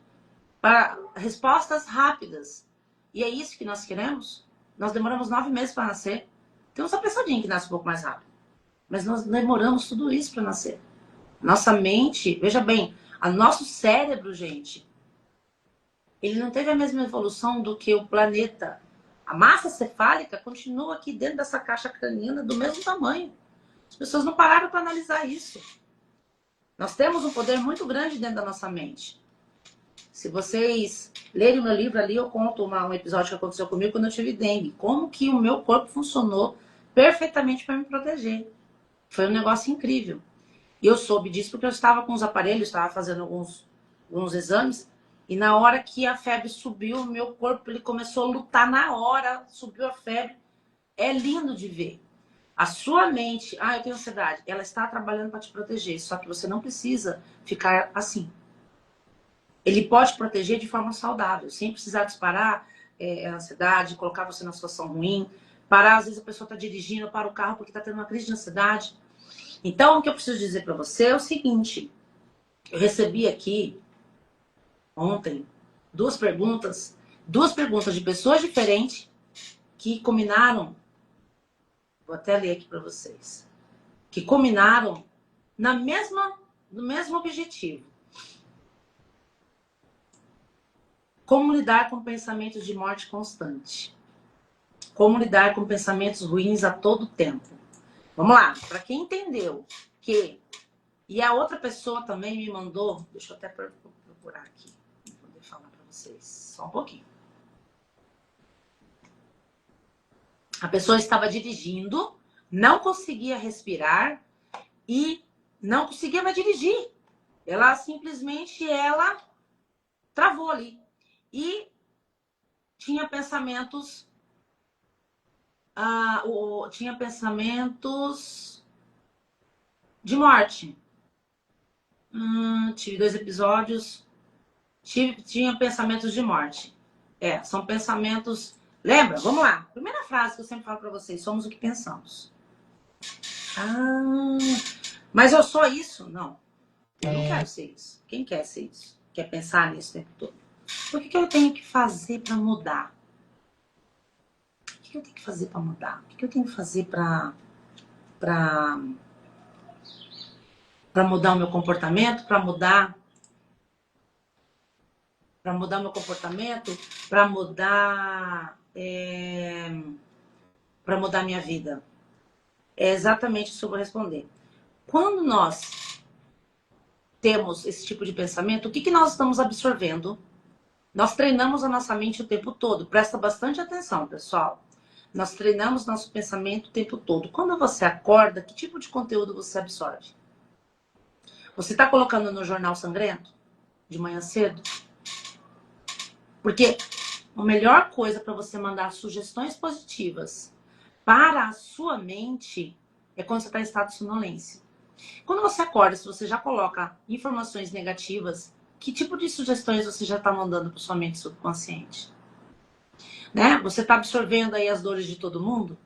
para respostas rápidas. E é isso que nós queremos. Nós demoramos 9 meses para nascer. Tem uns apressadinhos que nasce um pouco mais rápido. Mas nós demoramos tudo isso para nascer. Nossa mente, veja bem, o nosso cérebro, gente, ele não teve a mesma evolução do que o planeta. A massa cefálica continua aqui dentro dessa caixa craniana do mesmo tamanho. As pessoas não pararam para analisar isso. Nós temos um poder muito grande dentro da nossa mente. Se vocês lerem meu livro ali, eu conto um episódio que aconteceu comigo quando eu tive dengue. Como que o meu corpo funcionou perfeitamente para me proteger. Foi um negócio incrível. E eu soube disso porque eu estava com os aparelhos, estava fazendo alguns exames. E na hora que a febre subiu, o meu corpo ele começou a lutar na hora. Subiu a febre. É lindo de ver. A sua mente, eu tenho ansiedade, ela está trabalhando para te proteger. Só que você não precisa ficar assim. Ele pode proteger de forma saudável, sem precisar disparar a ansiedade, colocar você numa situação ruim. Parar, às vezes a pessoa está dirigindo, para o carro porque está tendo uma crise de ansiedade. Então, o que eu preciso dizer para você é o seguinte. Eu recebi aqui, ontem, duas perguntas de pessoas diferentes que combinaram, vou até ler aqui para vocês, que combinaram no mesmo objetivo. Como lidar com pensamentos de morte constante? Como lidar com pensamentos ruins a todo tempo? Vamos lá, para quem entendeu que... E a outra pessoa também me mandou... Deixa eu até procurar aqui, para poder falar para vocês. Só um pouquinho. A pessoa estava dirigindo, não conseguia respirar e não conseguia mais dirigir. Ela simplesmente, travou ali. E tinha pensamentos... tinha pensamentos de morte. Tive 2 episódios. Tinha pensamentos de morte. São pensamentos... Lembra? Vamos lá. Primeira frase que eu sempre falo para vocês. Somos o que pensamos. Mas eu sou isso? Não. Eu não quero ser isso. Quem quer ser isso? Quer pensar nisso o tempo todo? O que eu tenho que fazer para mudar? O que eu tenho que fazer para mudar? O que eu tenho que fazer para mudar o meu comportamento? Para mudar o meu comportamento? Para mudar a minha vida? É exatamente isso que eu vou responder. Quando nós temos esse tipo de pensamento, o que nós estamos absorvendo? Nós treinamos a nossa mente o tempo todo. Presta bastante atenção, pessoal. Nós treinamos nosso pensamento o tempo todo. Quando você acorda, que tipo de conteúdo você absorve? Você está colocando no jornal sangrento? De manhã cedo? Porque a melhor coisa para você mandar sugestões positivas para a sua mente é quando você está em estado de sonolência. Quando você acorda, se você já coloca informações negativas, que tipo de sugestões você já está mandando para sua mente subconsciente? Né? Você está absorvendo aí as dores de todo mundo?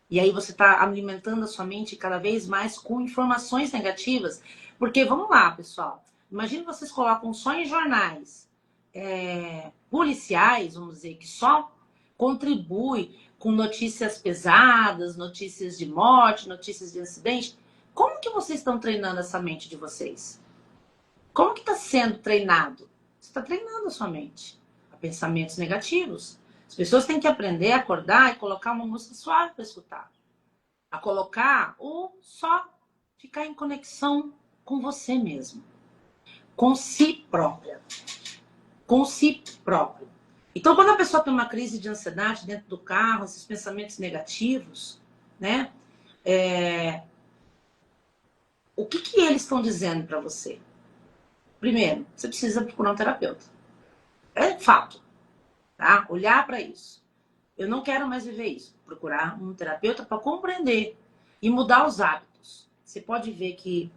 E aí você está alimentando a sua mente cada vez mais com informações negativas? Porque, vamos lá, pessoal. Imagina vocês colocam só em jornais policiais, vamos dizer, que só contribui com notícias pesadas, notícias de morte, notícias de acidente. Como que vocês estão treinando essa mente de vocês? Como que está sendo treinado? Você está treinando a sua mente a pensamentos negativos. As pessoas têm que aprender a acordar e colocar uma música suave para escutar. A colocar ou só ficar em conexão com você mesmo. Com si própria. Com si próprio. Então, quando a pessoa tem uma crise de ansiedade dentro do carro, esses pensamentos negativos, né? O que eles estão dizendo para você? Primeiro, você precisa procurar um terapeuta. É fato. Tá? Olhar para isso. Eu não quero mais viver isso. Procurar um terapeuta para compreender e mudar os hábitos. Você pode ver que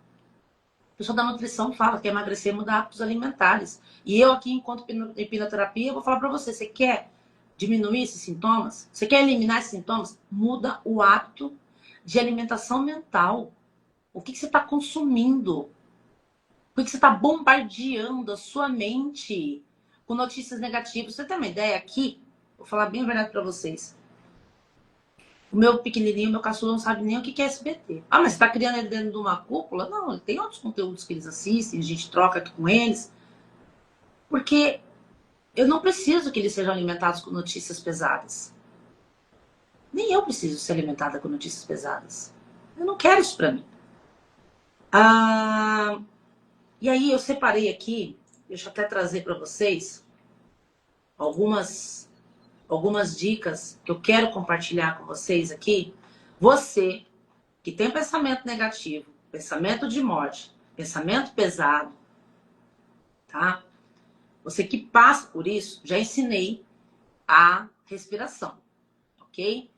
a pessoa da nutrição fala que emagrecer muda hábitos alimentares. E eu aqui, enquanto hipnoterapia, vou falar para você. Você quer diminuir esses sintomas? Você quer eliminar esses sintomas? Muda o hábito de alimentação mental. O que você está consumindo? Por que você está bombardeando a sua mente com notícias negativas? Você tem uma ideia aqui? Vou falar bem a verdade para vocês. O meu pequenininho, meu caçula, não sabe nem o que é SBT. Ah, mas você está criando ele dentro de uma cúpula? Não, ele tem outros conteúdos que eles assistem, a gente troca aqui com eles. Porque eu não preciso que eles sejam alimentados com notícias pesadas. Nem eu preciso ser alimentada com notícias pesadas. Eu não quero isso para mim. E aí eu separei aqui, deixa eu até trazer para vocês algumas dicas que eu quero compartilhar com vocês aqui. Você que tem pensamento negativo, pensamento de morte, pensamento pesado, tá? Você que passa por isso, já ensinei a respiração, ok?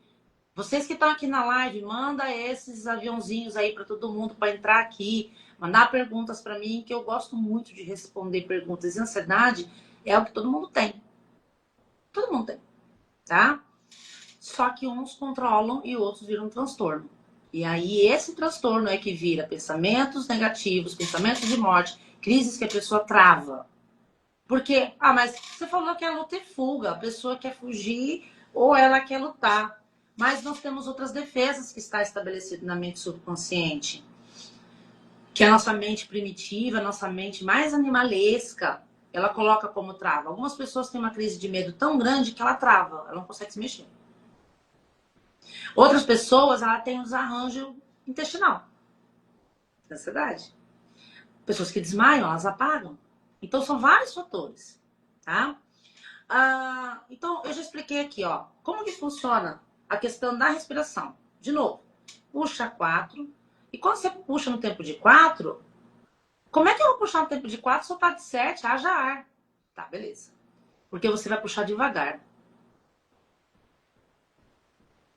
Vocês que estão aqui na live, manda esses aviãozinhos aí para todo mundo para entrar aqui, mandar perguntas para mim, que eu gosto muito de responder perguntas. E ansiedade é o que todo mundo tem. Todo mundo tem, tá? Só que uns controlam e outros viram um transtorno. E aí esse transtorno é que vira pensamentos negativos, pensamentos de morte, crises que a pessoa trava. Porque, mas você falou que é luta e fuga, a pessoa quer fugir ou ela quer lutar. Mas nós temos outras defesas que está estabelecido na mente subconsciente. Que é a nossa mente primitiva, a nossa mente mais animalesca, ela coloca como trava. Algumas pessoas têm uma crise de medo tão grande que ela trava, ela não consegue se mexer. Outras pessoas, ela tem um desarranjo intestinal. Ansiedade. Pessoas que desmaiam, elas apagam. Então, são vários fatores, tá? Então, eu já expliquei aqui, ó, como que funciona a questão da respiração. De novo, puxa 4. E quando você puxa no tempo de 4, como é que eu vou puxar no tempo de 4 se eu tá de 7? Haja ar. Tá, beleza. Porque você vai puxar devagar.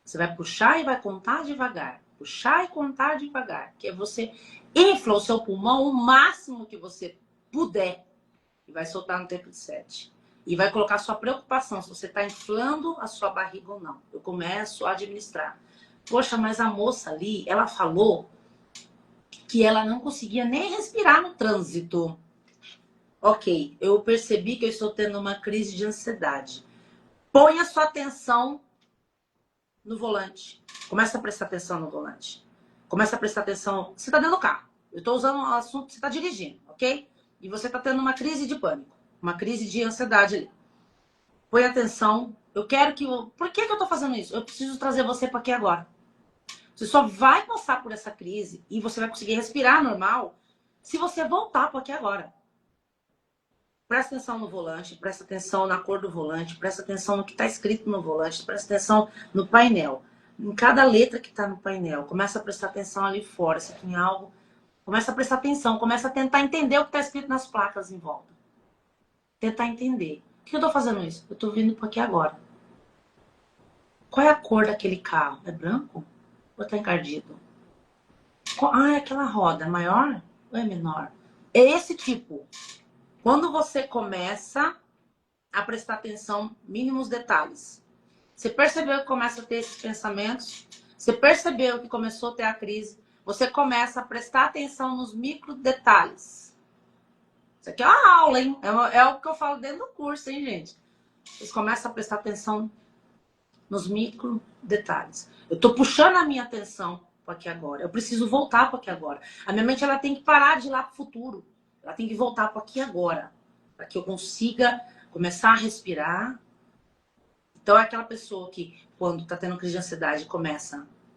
Você vai puxar e vai contar devagar. Puxar e contar devagar. Que é você infla o seu pulmão o máximo que você puder. E vai soltar no tempo de 7. E vai colocar sua preocupação, se você está inflando a sua barriga ou não. Eu começo a administrar. Poxa, mas a moça ali, ela falou que ela não conseguia nem respirar no trânsito. Ok, eu percebi que eu estou tendo uma crise de ansiedade. Põe a sua atenção no volante. Começa a prestar atenção no volante. Começa a prestar atenção. Você está dentro do carro. Eu estou usando o assunto, você está dirigindo, ok? E você está tendo uma crise de pânico. Uma crise de ansiedade ali. Põe atenção. Eu quero que... Por que eu estou fazendo isso? Eu preciso trazer você para aqui agora. Você só vai passar por essa crise e você vai conseguir respirar normal se você voltar para aqui agora. Presta atenção no volante, presta atenção na cor do volante, presta atenção no que está escrito no volante, presta atenção no painel. Em cada letra que está no painel. Começa a prestar atenção ali fora. Se tem algo, começa a prestar atenção. Começa a tentar entender o que está escrito nas placas em volta. Tentar entender. Por que eu estou fazendo isso? Eu estou vindo para aqui agora. Qual é a cor daquele carro? É branco? Ou está encardido? É aquela roda. É maior ou é menor? É esse tipo. Quando você começa a prestar atenção, mínimos detalhes. Você percebeu que começa a ter esses pensamentos? Você percebeu que começou a ter a crise? Você começa a prestar atenção nos micro detalhes. Isso aqui é uma aula, hein? É o que eu falo dentro do curso, hein, gente? Vocês começam a prestar atenção nos micro detalhes. Eu tô puxando a minha atenção para aqui agora. Eu preciso voltar para aqui agora. A minha mente, ela tem que parar de ir lá pro futuro. Ela tem que voltar para aqui agora. Para que eu consiga começar a respirar. Então, é aquela pessoa que, quando está tendo crise de ansiedade,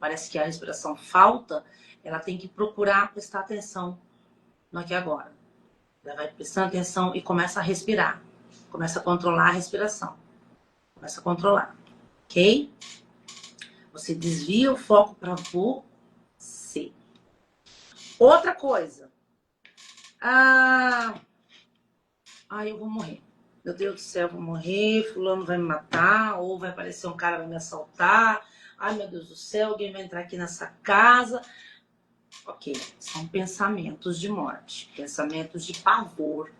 parece que a respiração falta, ela tem que procurar prestar atenção no aqui e agora. Ela vai prestando atenção e começa a respirar. Começa a controlar a respiração. Começa a controlar. Ok? Você desvia o foco para você. Outra coisa. Eu vou morrer. Meu Deus do céu, eu vou morrer, fulano vai me matar, ou vai aparecer um cara vai me assaltar. Ai, meu Deus do céu, alguém vai entrar aqui nessa casa. Ok, são pensamentos de morte, pensamentos de pavor,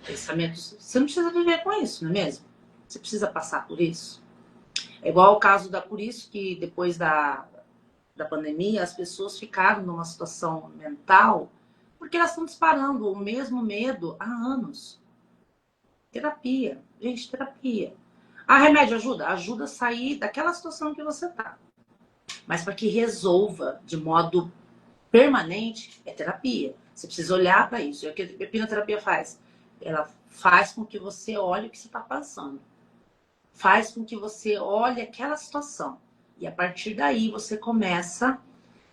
pensamentos... Você não precisa viver com isso, não é mesmo? Você precisa passar por isso. É igual o caso por isso que depois da da pandemia, as pessoas ficaram numa situação mental porque elas estão disparando o mesmo medo há anos. Terapia. Gente, terapia. Ah, remédio ajuda? Ajuda a sair daquela situação que você tá. Mas para que resolva de modo permanente, é terapia. Você precisa olhar para isso. É o que a hipnoterapia faz. Ela faz com que você olhe o que você está passando. Faz com que você olhe aquela situação. E a partir daí você começa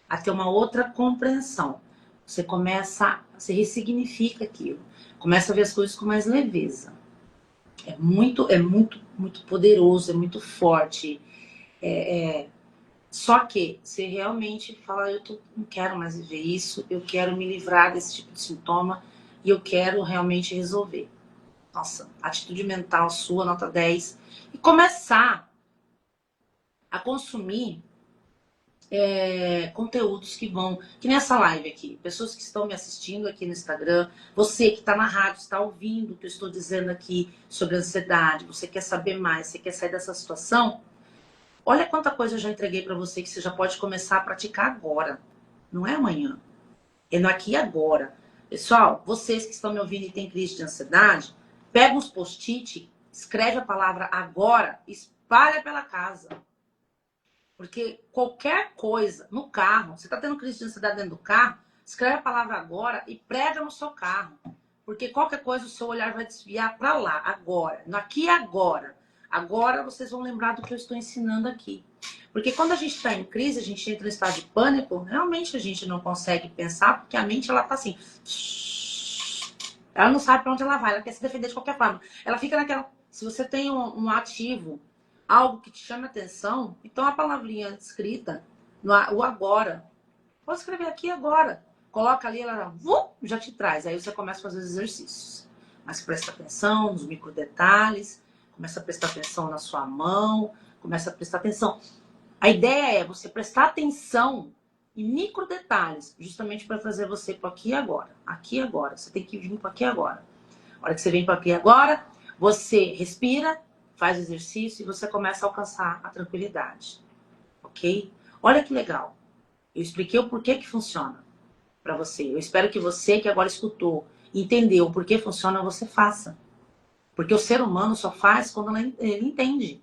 a ter uma outra compreensão. Você você ressignifica aquilo. Começa a ver as coisas com mais leveza. Muito poderoso, é muito forte. Só que você realmente fala, não quero mais viver isso, eu quero me livrar desse tipo de sintoma e eu quero realmente resolver. Nossa, atitude mental sua, nota 10. E começar a consumir conteúdos que vão, que nessa live aqui, pessoas que estão me assistindo aqui no Instagram, você que está na rádio, está ouvindo o que eu estou dizendo aqui sobre ansiedade, você quer saber mais, você quer sair dessa situação, olha quanta coisa eu já entreguei para você que você já pode começar a praticar agora, não é amanhã, é no aqui e agora. Pessoal, vocês que estão me ouvindo e têm crise de ansiedade, pega uns post-it, escreve a palavra agora, espalha pela casa. Porque qualquer coisa no carro, você está tendo crise de ansiedade dentro do carro, escreve a palavra agora e prega no seu carro. Porque qualquer coisa o seu olhar vai desviar para lá, agora, no aqui e agora. Agora vocês vão lembrar do que eu estou ensinando aqui. Porque quando a gente está em crise, a gente entra em estado de pânico, realmente a gente não consegue pensar, porque a mente ela está assim. Ela não sabe para onde ela vai, ela quer se defender de qualquer forma. Ela fica naquela. Se você tem um ativo, algo que te chama atenção, então a palavrinha escrita, o agora, pode escrever aqui agora. Coloca ali, ela já te traz. Aí você começa a fazer os exercícios. Mas presta atenção nos micro detalhes, começa a prestar atenção na sua mão, começa a prestar atenção. A ideia é você prestar atenção em micro detalhes, justamente para trazer você para aqui e agora. Aqui e agora. Você tem que vir para aqui e agora. A hora que você vem para aqui e agora, você respira, faz exercício e você começa a alcançar a tranquilidade. Ok? Olha que legal. Eu expliquei o porquê que funciona para você. Eu espero que você que agora escutou, entendeu o porquê funciona, você faça. Porque o ser humano só faz quando ele entende.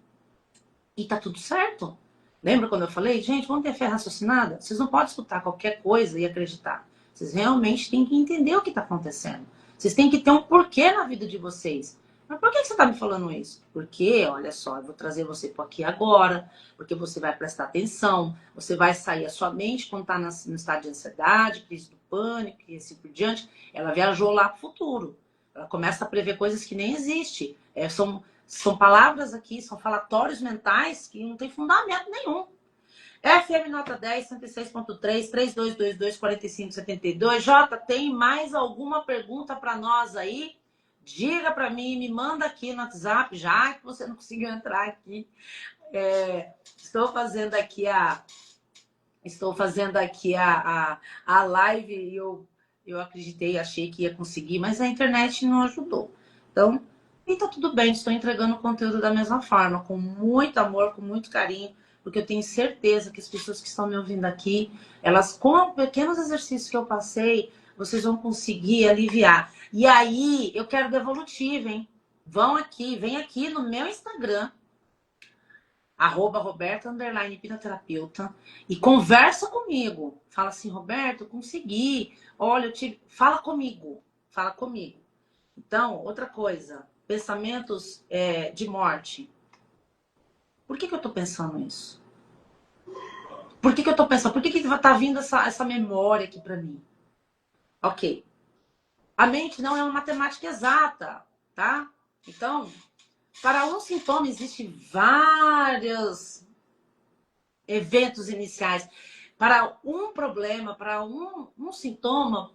E tá tudo certo. Lembra quando eu falei, gente, vamos ter fé raciocinada? Vocês não podem escutar qualquer coisa e acreditar. Vocês realmente têm que entender o que está acontecendo. Vocês têm que ter um porquê na vida de vocês. Mas por que você está me falando isso? Porque, olha só, eu vou trazer você para aqui agora, porque você vai prestar atenção, você vai sair a sua mente quando está no estado de ansiedade, crise do pânico e assim por diante. Ela viajou lá para o futuro. Ela começa a prever coisas que nem existem. São palavras aqui, são falatórios mentais que não tem fundamento nenhum. FM nota 10, 106.3, 3222, 4572. Jota, tem mais alguma pergunta para nós aí? Diga para mim, me manda aqui no WhatsApp, já que você não conseguiu entrar aqui. Estou fazendo aqui a live e eu acreditei, achei que ia conseguir, mas a internet não ajudou. Então, e tá tudo bem, estou entregando o conteúdo da mesma forma, com muito amor, com muito carinho, porque eu tenho certeza que as pessoas que estão me ouvindo aqui, elas, com pequenos exercícios que eu passei, vocês vão conseguir aliviar. E aí, eu quero devolutivo, hein? Vem aqui no meu Instagram, @Roberta_hipnoterapeuta e conversa comigo. Fala assim, Roberto, consegui. Olha, fala comigo. Então, outra coisa, pensamentos de morte. Por que eu tô pensando isso? Por que eu tô pensando? Por que tá vindo essa memória aqui para mim? Ok. A mente não é uma matemática exata, tá? Então, para um sintoma existem vários eventos iniciais. Para um problema, para um sintoma,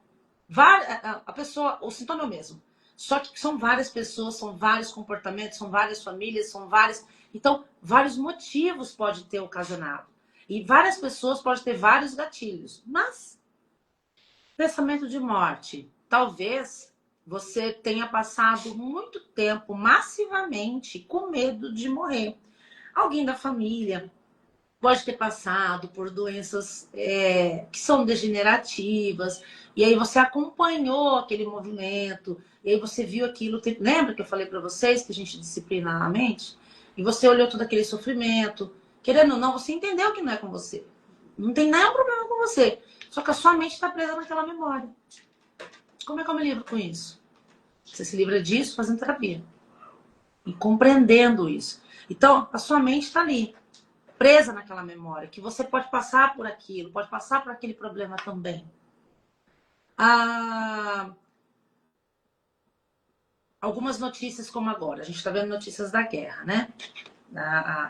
a pessoa, o sintoma é o mesmo. Só que são várias pessoas, são vários comportamentos, são várias famílias, são várias. Então, vários motivos pode ter ocasionado. E várias pessoas podem ter vários gatilhos. Mas, pensamento de morte. Talvez você tenha passado muito tempo massivamente com medo de morrer. Alguém da família, pode ter passado por doenças que são degenerativas, e aí você acompanhou aquele movimento, e aí você viu aquilo. Lembra que eu falei para vocês que a gente disciplina a mente? E você olhou todo aquele sofrimento. Querendo ou não, você entendeu que não é com você. Não tem nenhum problema com você. Só que a sua mente está presa naquela memória. Como é que eu me livro com isso? Você se livra disso fazendo terapia. E compreendendo isso. Então, a sua mente está ali, presa naquela memória, que você pode passar por aquilo, pode passar por aquele problema também. Algumas notícias como agora, a gente está vendo notícias da guerra, né?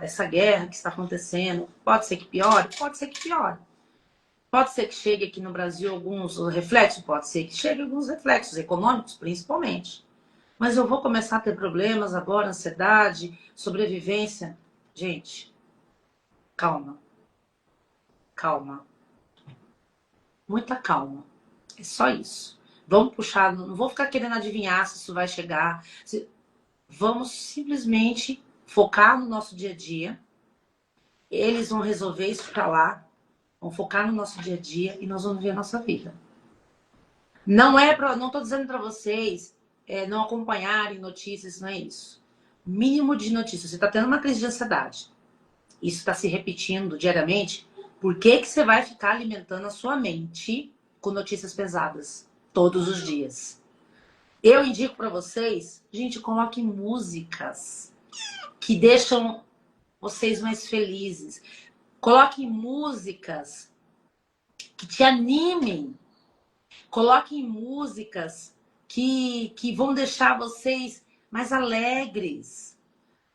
Essa guerra que está acontecendo, pode ser que piore? Pode ser que piore. Pode ser que chegue aqui no Brasil alguns reflexos? Pode ser que chegue alguns reflexos econômicos, principalmente. Mas eu vou começar a ter problemas agora, ansiedade, sobrevivência. Gente, calma. Calma. Muita calma. É só isso. Vamos puxar, não vou ficar querendo adivinhar se isso vai chegar. Vamos simplesmente focar no nosso dia a dia. Eles vão resolver isso pra lá. Vão focar no nosso dia a dia e nós vamos ver a nossa vida. Não tô dizendo para vocês não acompanharem notícias, não é isso. Mínimo de notícias. Você está tendo uma crise de ansiedade. Isso está se repetindo diariamente. Por que você vai ficar alimentando a sua mente com notícias pesadas todos os dias? Eu indico para vocês, gente, coloquem músicas que deixam vocês mais felizes. Coloquem músicas que te animem. Coloquem músicas que vão deixar vocês mais alegres.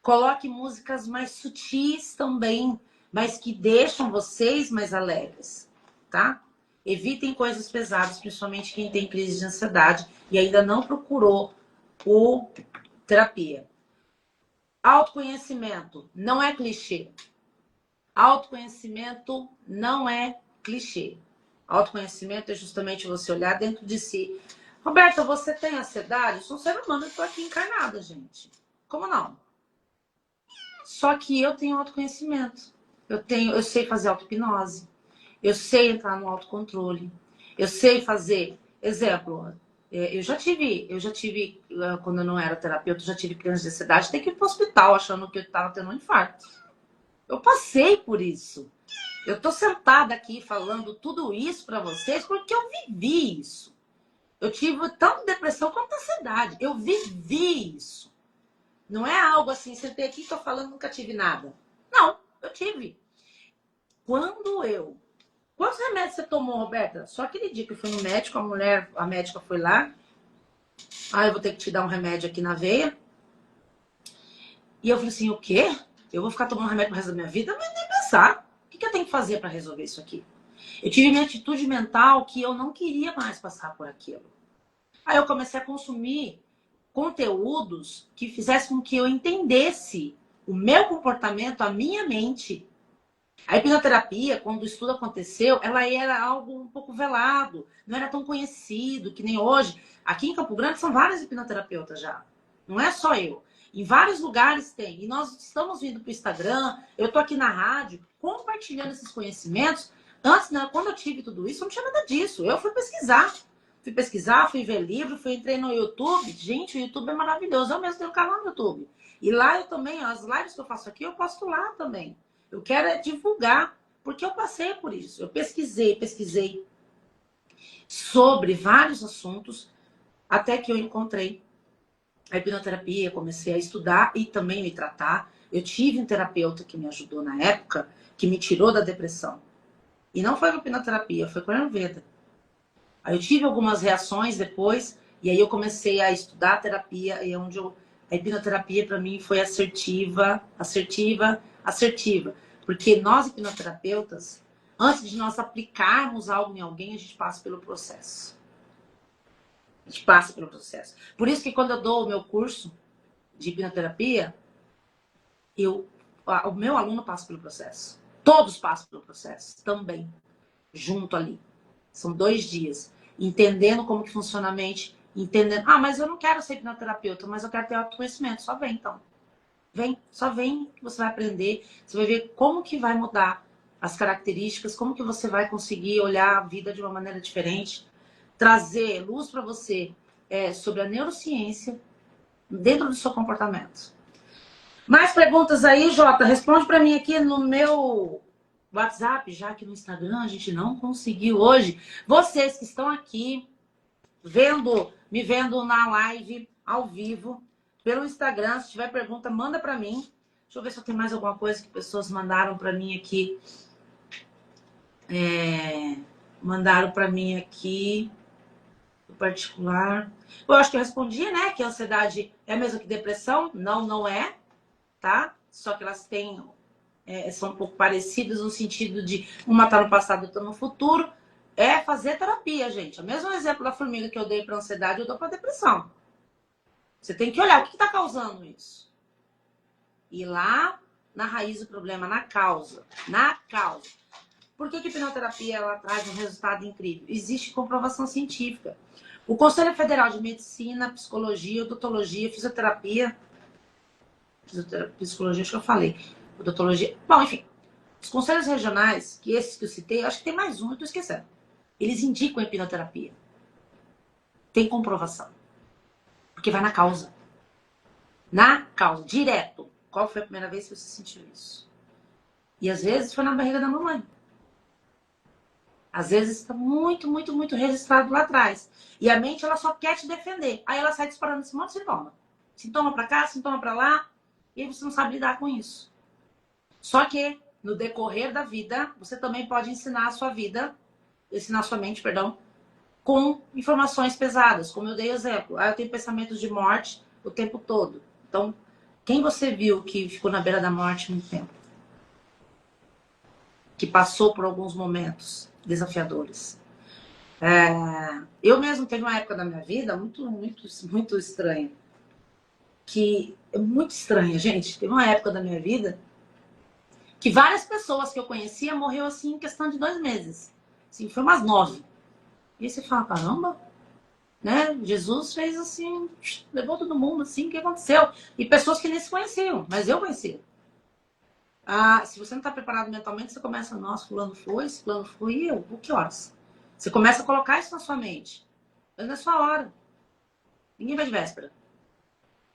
Coloque músicas mais sutis também, mas que deixam vocês mais alegres, tá? Evitem coisas pesadas, principalmente quem tem crise de ansiedade e ainda não procurou o terapia. Autoconhecimento não é clichê. Autoconhecimento não é clichê. Autoconhecimento é justamente você olhar dentro de si. Roberta, você tem ansiedade? Eu sou um ser humano, eu estou aqui encarnada, gente. Como não? Só que eu tenho autoconhecimento. Eu sei fazer auto-hipnose. Eu sei entrar no autocontrole. Eu sei fazer. Exemplo, eu já tive, quando eu não era terapeuta, eu já tive criança de ansiedade, tem que ir para o hospital achando que eu estava tendo um infarto. Eu passei por isso. Eu tô sentada aqui falando tudo isso para vocês porque eu vivi isso. Eu tive tanto depressão quanto ansiedade. Eu vivi isso. Não é algo assim, sentei aqui e tô falando, nunca tive nada. Não, eu tive. Quantos remédios você tomou, Roberta? Só aquele dia que eu fui no médico, a médica foi lá. Ah, eu vou ter que te dar um remédio aqui na veia. E eu falei assim, o quê? Eu vou ficar tomando remédio pro resto da minha vida? Mas nem pensar. O que eu tenho que fazer para resolver isso aqui? Eu tive minha atitude mental que eu não queria mais passar por aquilo. Aí eu comecei a consumir conteúdos que fizessem com que eu entendesse o meu comportamento, a minha mente. A hipnoterapia, quando o estudo aconteceu, ela era algo um pouco velado, não era tão conhecido que nem hoje. Aqui em Campo Grande são vários hipnoterapeutas já. Não é só eu. Em vários lugares tem. E nós estamos vindo para o Instagram, eu estou aqui na rádio, compartilhando esses conhecimentos. Antes, né, quando eu tive tudo isso, eu não tinha nada disso. Eu fui pesquisar. Fui ver livro, entrei no YouTube. Gente, o YouTube é maravilhoso. Eu mesmo tenho um canal no YouTube. E lá eu também, as lives que eu faço aqui, eu posto lá também. Eu quero divulgar, porque eu passei por isso. Eu pesquisei sobre vários assuntos, até que eu encontrei a hipnoterapia, comecei a estudar e também me tratar. Eu tive um terapeuta que me ajudou na época, que me tirou da depressão. E não foi com hipnoterapia, foi com a Ayurveda. Aí eu tive algumas reações depois, e aí eu comecei a estudar a terapia, e onde a hipnoterapia para mim foi assertiva. Porque nós, hipnoterapeutas, antes de nós aplicarmos algo em alguém, a gente passa pelo processo. A gente passa pelo processo. Por isso que quando eu dou o meu curso de hipnoterapia, o meu aluno passa pelo processo. Todos passam pelo processo também, junto ali. São 2 dias. Entendendo como que funciona a mente, entendendo. Ah, mas eu não quero ser hipnoterapeuta, mas eu quero ter autoconhecimento. Só vem, então. Vem, só vem que você vai aprender. Você vai ver como que vai mudar as características, como que você vai conseguir olhar a vida de uma maneira diferente, trazer luz para você sobre a neurociência dentro do seu comportamento. Mais perguntas aí, Jota? Responde para mim aqui no meu WhatsApp, já que no Instagram a gente não conseguiu hoje. Vocês que estão aqui me vendo na live ao vivo pelo Instagram, se tiver pergunta, manda para mim. Deixa eu ver se eu tenho mais alguma coisa que pessoas mandaram para mim aqui. Mandaram para mim aqui no particular. Eu acho que eu respondi, né? Que a ansiedade é a mesma que depressão. Não, não é, tá? Só que elas têm são um pouco parecidas no sentido de uma tá no passado, outra no futuro. É fazer terapia, gente. O mesmo exemplo da formiga que eu dei para ansiedade, eu dou para depressão. Você tem que olhar o que está causando isso. Ir lá na raiz do problema, na causa. Na causa. Por que a hipnoterapia ela traz um resultado incrível? Existe comprovação científica. O Conselho Federal de Medicina, Psicologia, Odontologia, Fisioterapia, Psicologia, acho que eu falei. Odontologia. Bom, enfim. Os conselhos regionais, que esses que eu citei, acho que tem mais um, eu tô esquecendo. Eles indicam a hipnoterapia. Tem comprovação. Porque vai na causa. Na causa, direto. Qual foi a primeira vez que você sentiu isso? E às vezes foi na barriga da mamãe. Às vezes está muito, muito, muito registrado lá atrás. E a mente, ela só quer te defender. Aí ela sai disparando esse monte de sintoma. Sintoma pra cá, sintoma pra lá. E aí você não sabe lidar com isso. Só que, no decorrer da vida, você também pode ensinar a sua vida, ensinar a sua mente, perdão, com informações pesadas. Como eu dei exemplo. Eu tenho pensamentos de morte o tempo todo. Então, quem você viu que ficou na beira da morte muito tempo? Que passou por alguns momentos desafiadores. Eu mesmo teve uma época da minha vida muito, muito, muito estranha. Que é muito estranha, gente. Teve uma época da minha vida que várias pessoas que eu conhecia morreu assim em questão de 2 meses. Assim, foi umas 9. E aí você fala, caramba, né? Jesus fez assim, levou todo mundo assim, o que aconteceu? E pessoas que nem se conheciam, mas eu conhecia. Se você não está preparado mentalmente, você começa, nossa, fulano foi, e eu? O que horas? Você começa a colocar isso na sua mente. Mas não é sua hora. Ninguém vai de véspera.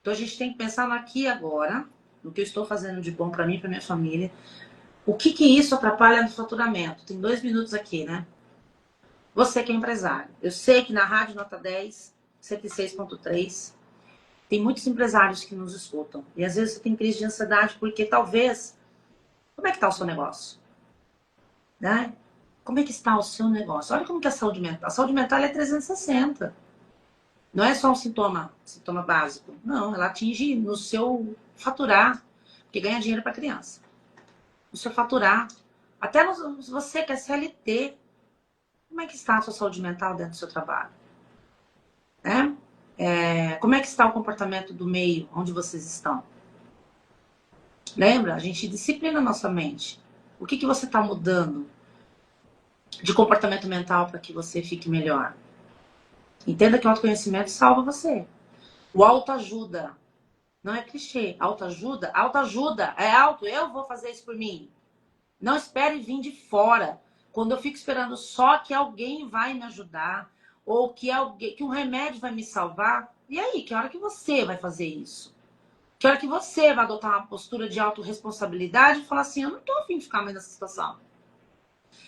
Então a gente tem que pensar no aqui e agora, no que eu estou fazendo de bom para mim e para minha família. O que isso atrapalha no faturamento? Tem 2 minutos aqui, né? Você que é empresário. Eu sei que na Rádio Nota 10, 106.3, tem muitos empresários que nos escutam. E às vezes você tem crise de ansiedade porque talvez... Como é que está o seu negócio? Né? Como é que está o seu negócio? Olha como que é a saúde mental. A saúde mental é 360. Não é só um sintoma básico. Não, ela atinge no seu faturar, porque ganha dinheiro para criança. No seu faturar. Até se você que é CLT, como é que está a sua saúde mental dentro do seu trabalho? Como é que está o comportamento do meio onde vocês estão? Lembra? A gente disciplina a nossa mente. O que você está mudando de comportamento mental para que você fique melhor? Entenda que o autoconhecimento salva você. O autoajuda. Não é clichê. Autoajuda? Autoajuda. É auto. Eu vou fazer isso por mim. Não espere vir de fora. Quando eu fico esperando só que alguém vai me ajudar ou que um remédio vai me salvar, e aí? Que hora que você vai fazer isso? Que hora que você vai adotar uma postura de autorresponsabilidade e falar assim, eu não tô afim de ficar mais nessa situação.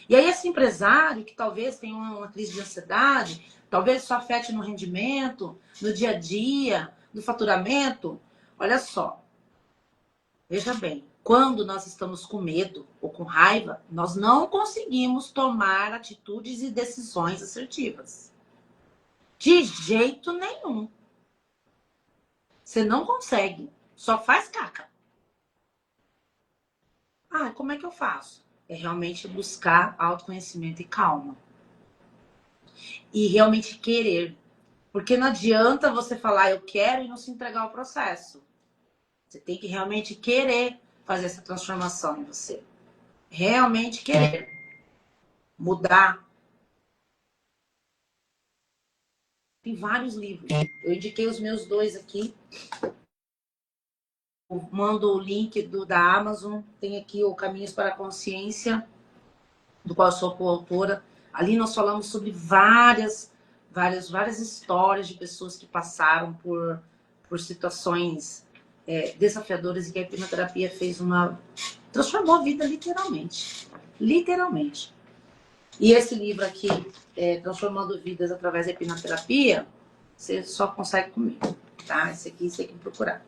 E aí esse empresário que talvez tenha uma crise de ansiedade, talvez isso afete no rendimento, no dia a dia, no faturamento. Olha só, veja bem, quando nós estamos com medo ou com raiva, nós não conseguimos tomar atitudes e decisões assertivas. De jeito nenhum. Você não consegue. Só faz caca. Como é que eu faço? É realmente buscar autoconhecimento e calma. E realmente querer. Porque não adianta você falar eu quero e não se entregar ao processo. Você tem que realmente querer fazer essa transformação em você. Realmente querer mudar. Tem vários livros. Eu indiquei os meus 2 aqui. mando o link da Amazon. Tem aqui o Caminhos para a Consciência, do qual eu sou coautora. Ali nós falamos sobre várias histórias de pessoas que passaram por situações desafiadoras e que a hipnoterapia transformou a vida literalmente. Literalmente. E esse livro aqui, Transformando Vidas através da Hipnoterapia, você só consegue comigo, tá? Esse aqui você tem que procurar.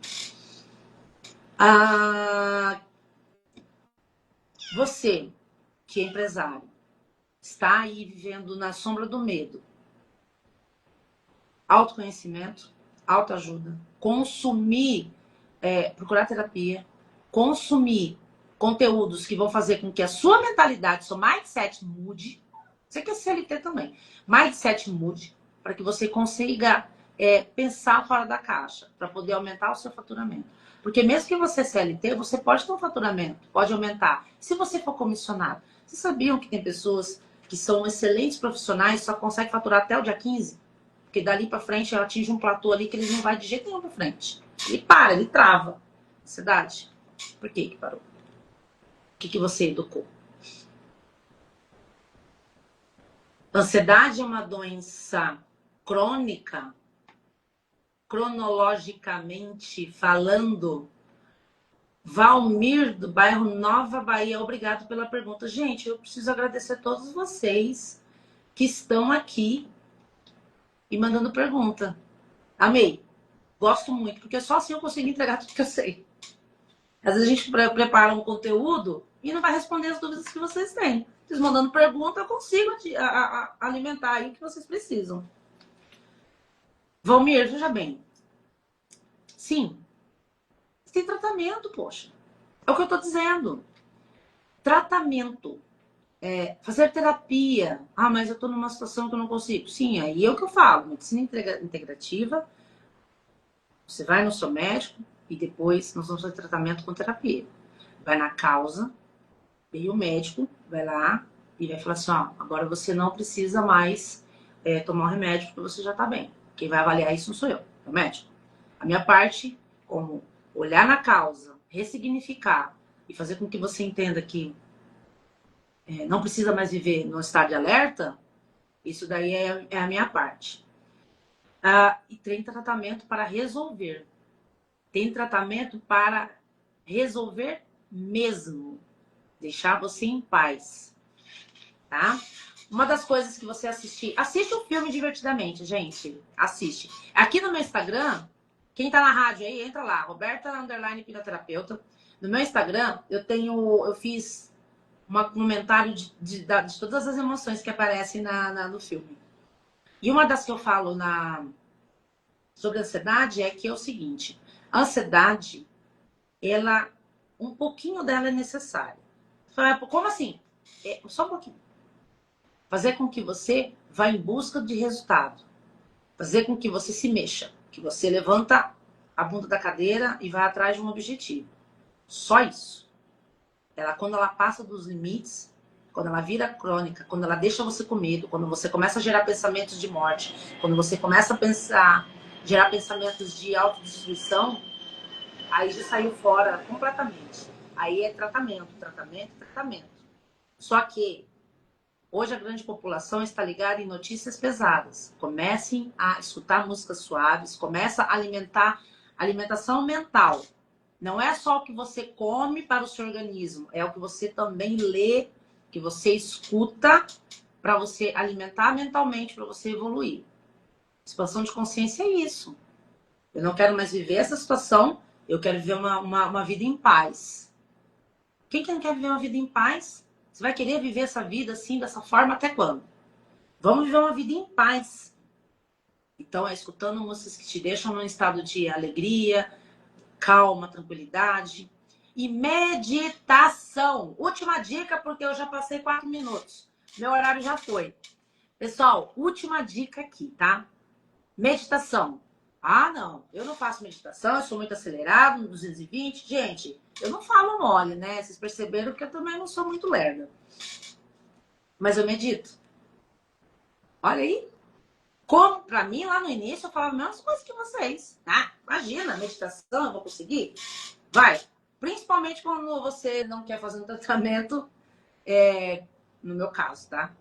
Você, que é empresário, está aí vivendo na sombra do medo. Autoconhecimento, autoajuda, procurar terapia, consumir conteúdos que vão fazer com que a sua mentalidade, seu mindset mude. Você quer CLT também. Mindset mude para que você consiga pensar fora da caixa, para poder aumentar o seu faturamento. Porque mesmo que você CLT, você pode ter um faturamento, pode aumentar. Se você for comissionado, vocês sabiam que tem pessoas que são excelentes profissionais, só conseguem faturar até o dia 15? Porque dali para frente ela atinge um platô ali que ele não vai de jeito nenhum para frente. Ele para, ele trava. Ansiedade. Por que parou? O que você educou? Ansiedade é uma doença crônica, cronologicamente falando. Valmir, do bairro Nova Bahia, obrigado pela pergunta. Gente, eu preciso agradecer a todos vocês que estão aqui e mandando pergunta. Amei. Gosto muito, porque só assim eu consigo entregar tudo que eu sei. Às vezes a gente prepara um conteúdo e não vai responder as dúvidas que vocês têm. Vocês mandando pergunta, eu consigo alimentar aí o que vocês precisam. Valmir, veja bem. Sim. Tem tratamento, poxa. É o que eu tô dizendo. Tratamento. Fazer terapia. Ah, mas eu tô numa situação que eu não consigo. Sim, aí é o que eu falo. Medicina integrativa. Você vai no seu médico e depois nós vamos fazer tratamento com terapia. Vai na causa e o médico vai lá e vai falar assim, ó, agora você não precisa mais tomar um remédio porque você já tá bem. Quem vai avaliar isso não sou eu, é o médico. A minha parte, como olhar na causa, ressignificar e fazer com que você entenda que não precisa mais viver no estado de alerta, isso daí é a minha parte. E tem tratamento para resolver. Tem tratamento para resolver mesmo. Deixar você em paz. Tá? Uma das coisas que você assiste o filme divertidamente, gente. Assiste. Aqui no meu Instagram, quem tá na rádio aí, entra lá, Roberta _ Hipnoterapeuta. No meu Instagram, eu fiz um comentário de todas as emoções que aparecem no filme. E uma das que eu falo sobre ansiedade é que é o seguinte: a ansiedade, um pouquinho dela é necessário. Como assim? Só um pouquinho. Fazer com que você vá em busca de resultado. Fazer com que você se mexa. Que você levanta a bunda da cadeira e vai atrás de um objetivo. Só isso. Quando ela passa dos limites, quando ela vira crônica, quando ela deixa você com medo, quando você começa a gerar pensamentos de morte, quando você começa a gerar pensamentos de autodestruição, aí já saiu fora completamente. Aí é tratamento. Só que hoje a grande população está ligada em notícias pesadas. Comecem a escutar músicas suaves, começa a alimentação mental. Não é só o que você come para o seu organismo, é o que você também lê, que você escuta para você alimentar mentalmente, para você evoluir. Expansão de consciência é isso. Eu não quero mais viver essa situação, eu quero viver uma vida em paz. Quem que não quer viver uma vida em paz? Você vai querer viver essa vida assim, dessa forma, até quando? Vamos viver uma vida em paz. Então, escutando músicas que te deixam num estado de alegria, calma, tranquilidade. E meditação. Última dica, porque eu já passei 4 minutos. Meu horário já foi. Pessoal, última dica aqui, tá? Meditação. Ah, não. Eu não faço meditação, eu sou muito acelerado, no 220. Gente, eu não falo mole, né? Vocês perceberam que eu também não sou muito lerda. Mas eu medito. Olha aí. Como, pra mim, lá no início, eu falava a mesma coisa que vocês, tá? Imagina, meditação, eu vou conseguir? Vai. Principalmente quando você não quer fazer um tratamento, no meu caso, tá?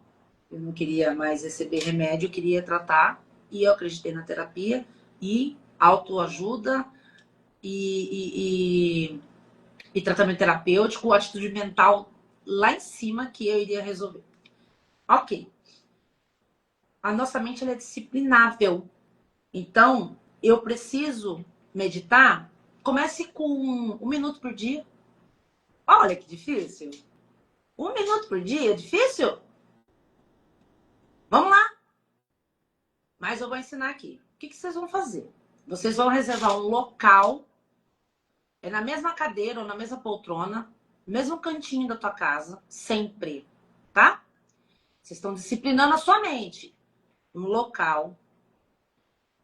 Eu não queria mais receber remédio, eu queria tratar. E eu acreditei na terapia e autoajuda e tratamento terapêutico, atitude mental lá em cima que eu iria resolver. Ok. A nossa mente ela é disciplinável. Então, eu preciso meditar. Comece com 1 minuto por dia. Olha que difícil. 1 minuto por dia é difícil? Vamos lá. Mas eu vou ensinar aqui. O que vocês vão fazer? Vocês vão reservar um local, na mesma cadeira ou na mesma poltrona, no mesmo cantinho da tua casa, sempre, tá? Vocês estão disciplinando a sua mente. Um local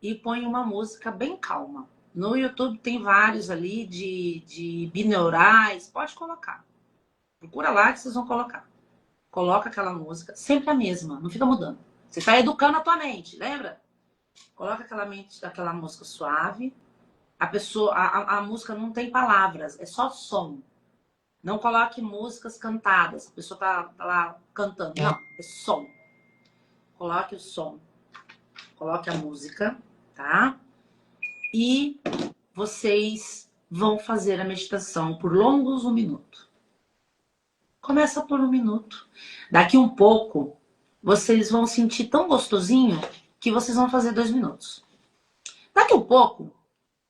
e põe uma música bem calma. No YouTube tem vários ali de binaurais, pode colocar. Procura lá que vocês vão colocar. Coloca aquela música, sempre a mesma, não fica mudando. Você está educando a tua mente, lembra? Coloca aquela música suave. A música não tem palavras, é só som. Não coloque músicas cantadas. A pessoa tá lá cantando. Não, é som. Coloque o som. Coloque a música, tá? E vocês vão fazer a meditação por longos 1 minuto. Começa por 1 minuto. Daqui um pouco, vocês vão sentir tão gostosinho que vocês vão fazer 2 minutos. Daqui um pouco,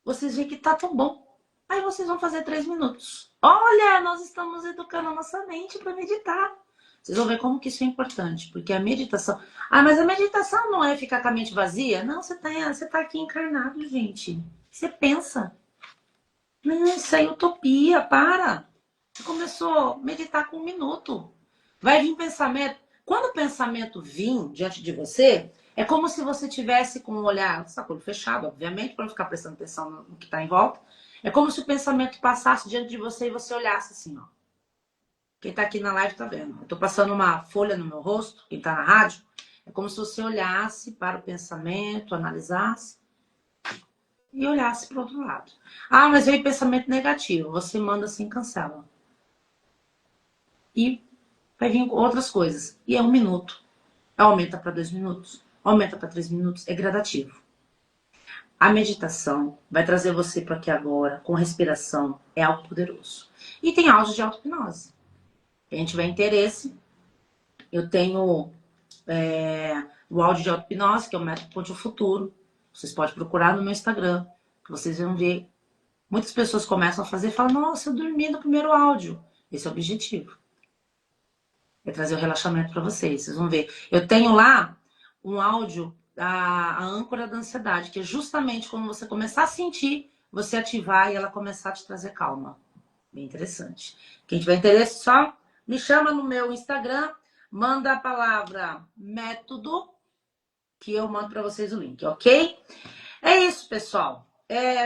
vocês veem que tá tão bom. Aí vocês vão fazer 3 minutos. Olha, nós estamos educando a nossa mente para meditar. Vocês vão ver como que isso é importante, porque a meditação... Ah, mas a meditação não é ficar com a mente vazia? Não, você tá aqui encarnado, gente. Você pensa. Não, isso é utopia, para. Você começou a meditar com 1 minuto. Vai vir pensamento. Quando o pensamento vir diante de você, é como se você tivesse com o olhar, com o olho fechado, obviamente, para não ficar prestando atenção no que está em volta. É como se o pensamento passasse diante de você e você olhasse assim, ó. Quem está aqui na live está vendo. Eu estou passando uma folha no meu rosto, quem está na rádio. É como se você olhasse para o pensamento, analisasse e olhasse para o outro lado. Ah, mas veio pensamento negativo. Você manda assim, cancela. E vai vir outras coisas. E é 1 minuto. Aumenta para 2 minutos. Aumenta para 3 minutos. É gradativo. A meditação vai trazer você para aqui agora, com respiração. É algo poderoso. E tem áudio de auto-hipnose. Quem tiver interesse, eu tenho o áudio de auto-hipnose, que é o método Ponte ao Futuro. Vocês podem procurar no meu Instagram, que vocês vão ver. Muitas pessoas começam a fazer e falam, nossa, eu dormi no primeiro áudio. Esse é o objetivo. É trazer o relaxamento para vocês. Vocês vão ver. Eu tenho lá um áudio da âncora da ansiedade, que é justamente quando você começar a sentir, você ativar e ela começar a te trazer calma. Bem interessante. Quem tiver interesse, só me chama no meu Instagram, manda a palavra método, que eu mando para vocês o link, ok? É isso, pessoal.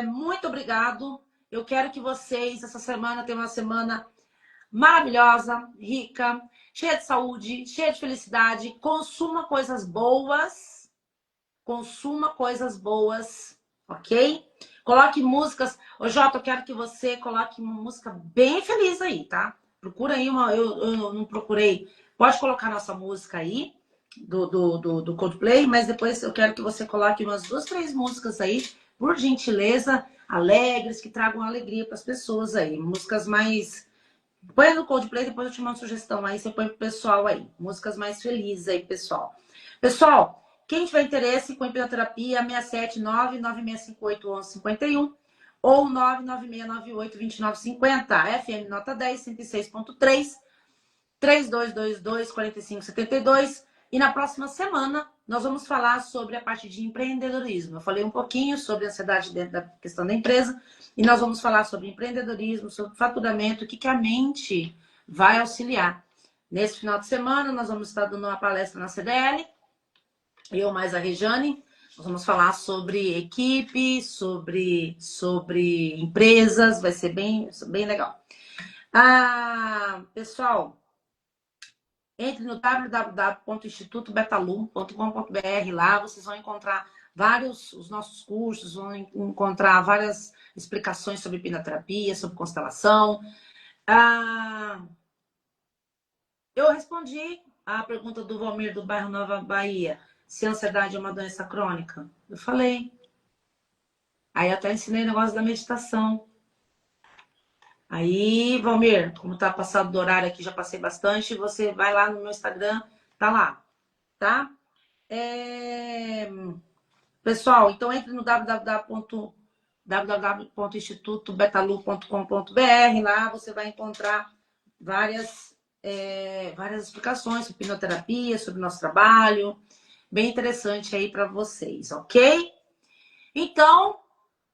Muito obrigado. Eu quero que vocês, essa semana, tenham uma semana maravilhosa, rica, cheia de saúde, cheia de felicidade. Consuma coisas boas. Consuma coisas boas, ok? Coloque músicas. Ô, Jota, eu quero que você coloque uma música bem feliz aí, tá? Procura aí uma. Eu não procurei. Pode colocar nossa música aí, do Coldplay, mas depois eu quero que você coloque umas 2, 3 músicas aí, por gentileza, alegres, que tragam alegria para as pessoas aí. Músicas mais. Põe no Coldplay, depois eu te mando sugestão aí, você põe pro pessoal aí. Músicas mais felizes aí, pessoal. Pessoal, quem tiver interesse com hipnoterapia, 67996581151 ou 996982950, FM nota 10, 106.3, 3222-4572. E na próxima semana, nós vamos falar sobre a parte de empreendedorismo. Eu falei um pouquinho sobre a ansiedade dentro da questão da empresa. E nós vamos falar sobre empreendedorismo, sobre faturamento, o que a mente vai auxiliar. Nesse final de semana, nós vamos estar dando uma palestra na CDL. Eu mais a Rejane. Nós vamos falar sobre equipe, sobre empresas. Vai ser bem legal. Pessoal, entre no www.institutobetalum.com.br. Lá vocês vão encontrar os nossos cursos, vão encontrar várias explicações sobre hipnoterapia, sobre constelação. Eu respondi a pergunta do Valmir do bairro Nova Bahia, se a ansiedade é uma doença crônica. Eu falei. Aí eu até ensinei o negócio da meditação. Aí, Valmir, como tá passado do horário aqui, já passei bastante, você vai lá no meu Instagram, tá lá, tá? Pessoal, então entre no www.institutobetalu.com.br, lá você vai encontrar várias explicações sobre hipnoterapia, sobre o nosso trabalho, bem interessante aí para vocês, ok? Então,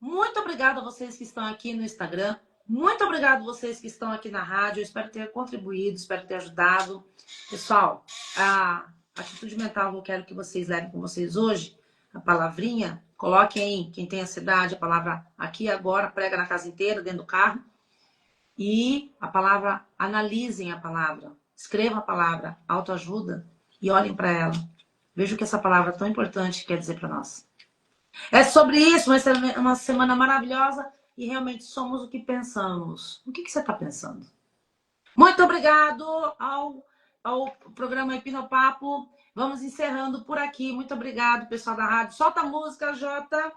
muito obrigada a vocês que estão aqui no Instagram. Muito obrigado a vocês que estão aqui na rádio. Eu espero ter contribuído, espero ter ajudado. Pessoal, a atitude mental que eu quero que vocês levem com vocês hoje, a palavrinha, coloquem aí, quem tem ansiedade, a palavra aqui agora, prega na casa inteira, dentro do carro. E a palavra, analisem a palavra, escrevam a palavra autoajuda e olhem para ela. Vejam que essa palavra tão importante quer dizer para nós. É sobre isso, uma semana maravilhosa e realmente somos o que pensamos. O que você está pensando? Muito obrigado ao programa Hipnopapo. Vamos encerrando por aqui. Muito obrigado, pessoal da rádio. Solta a música, Jota.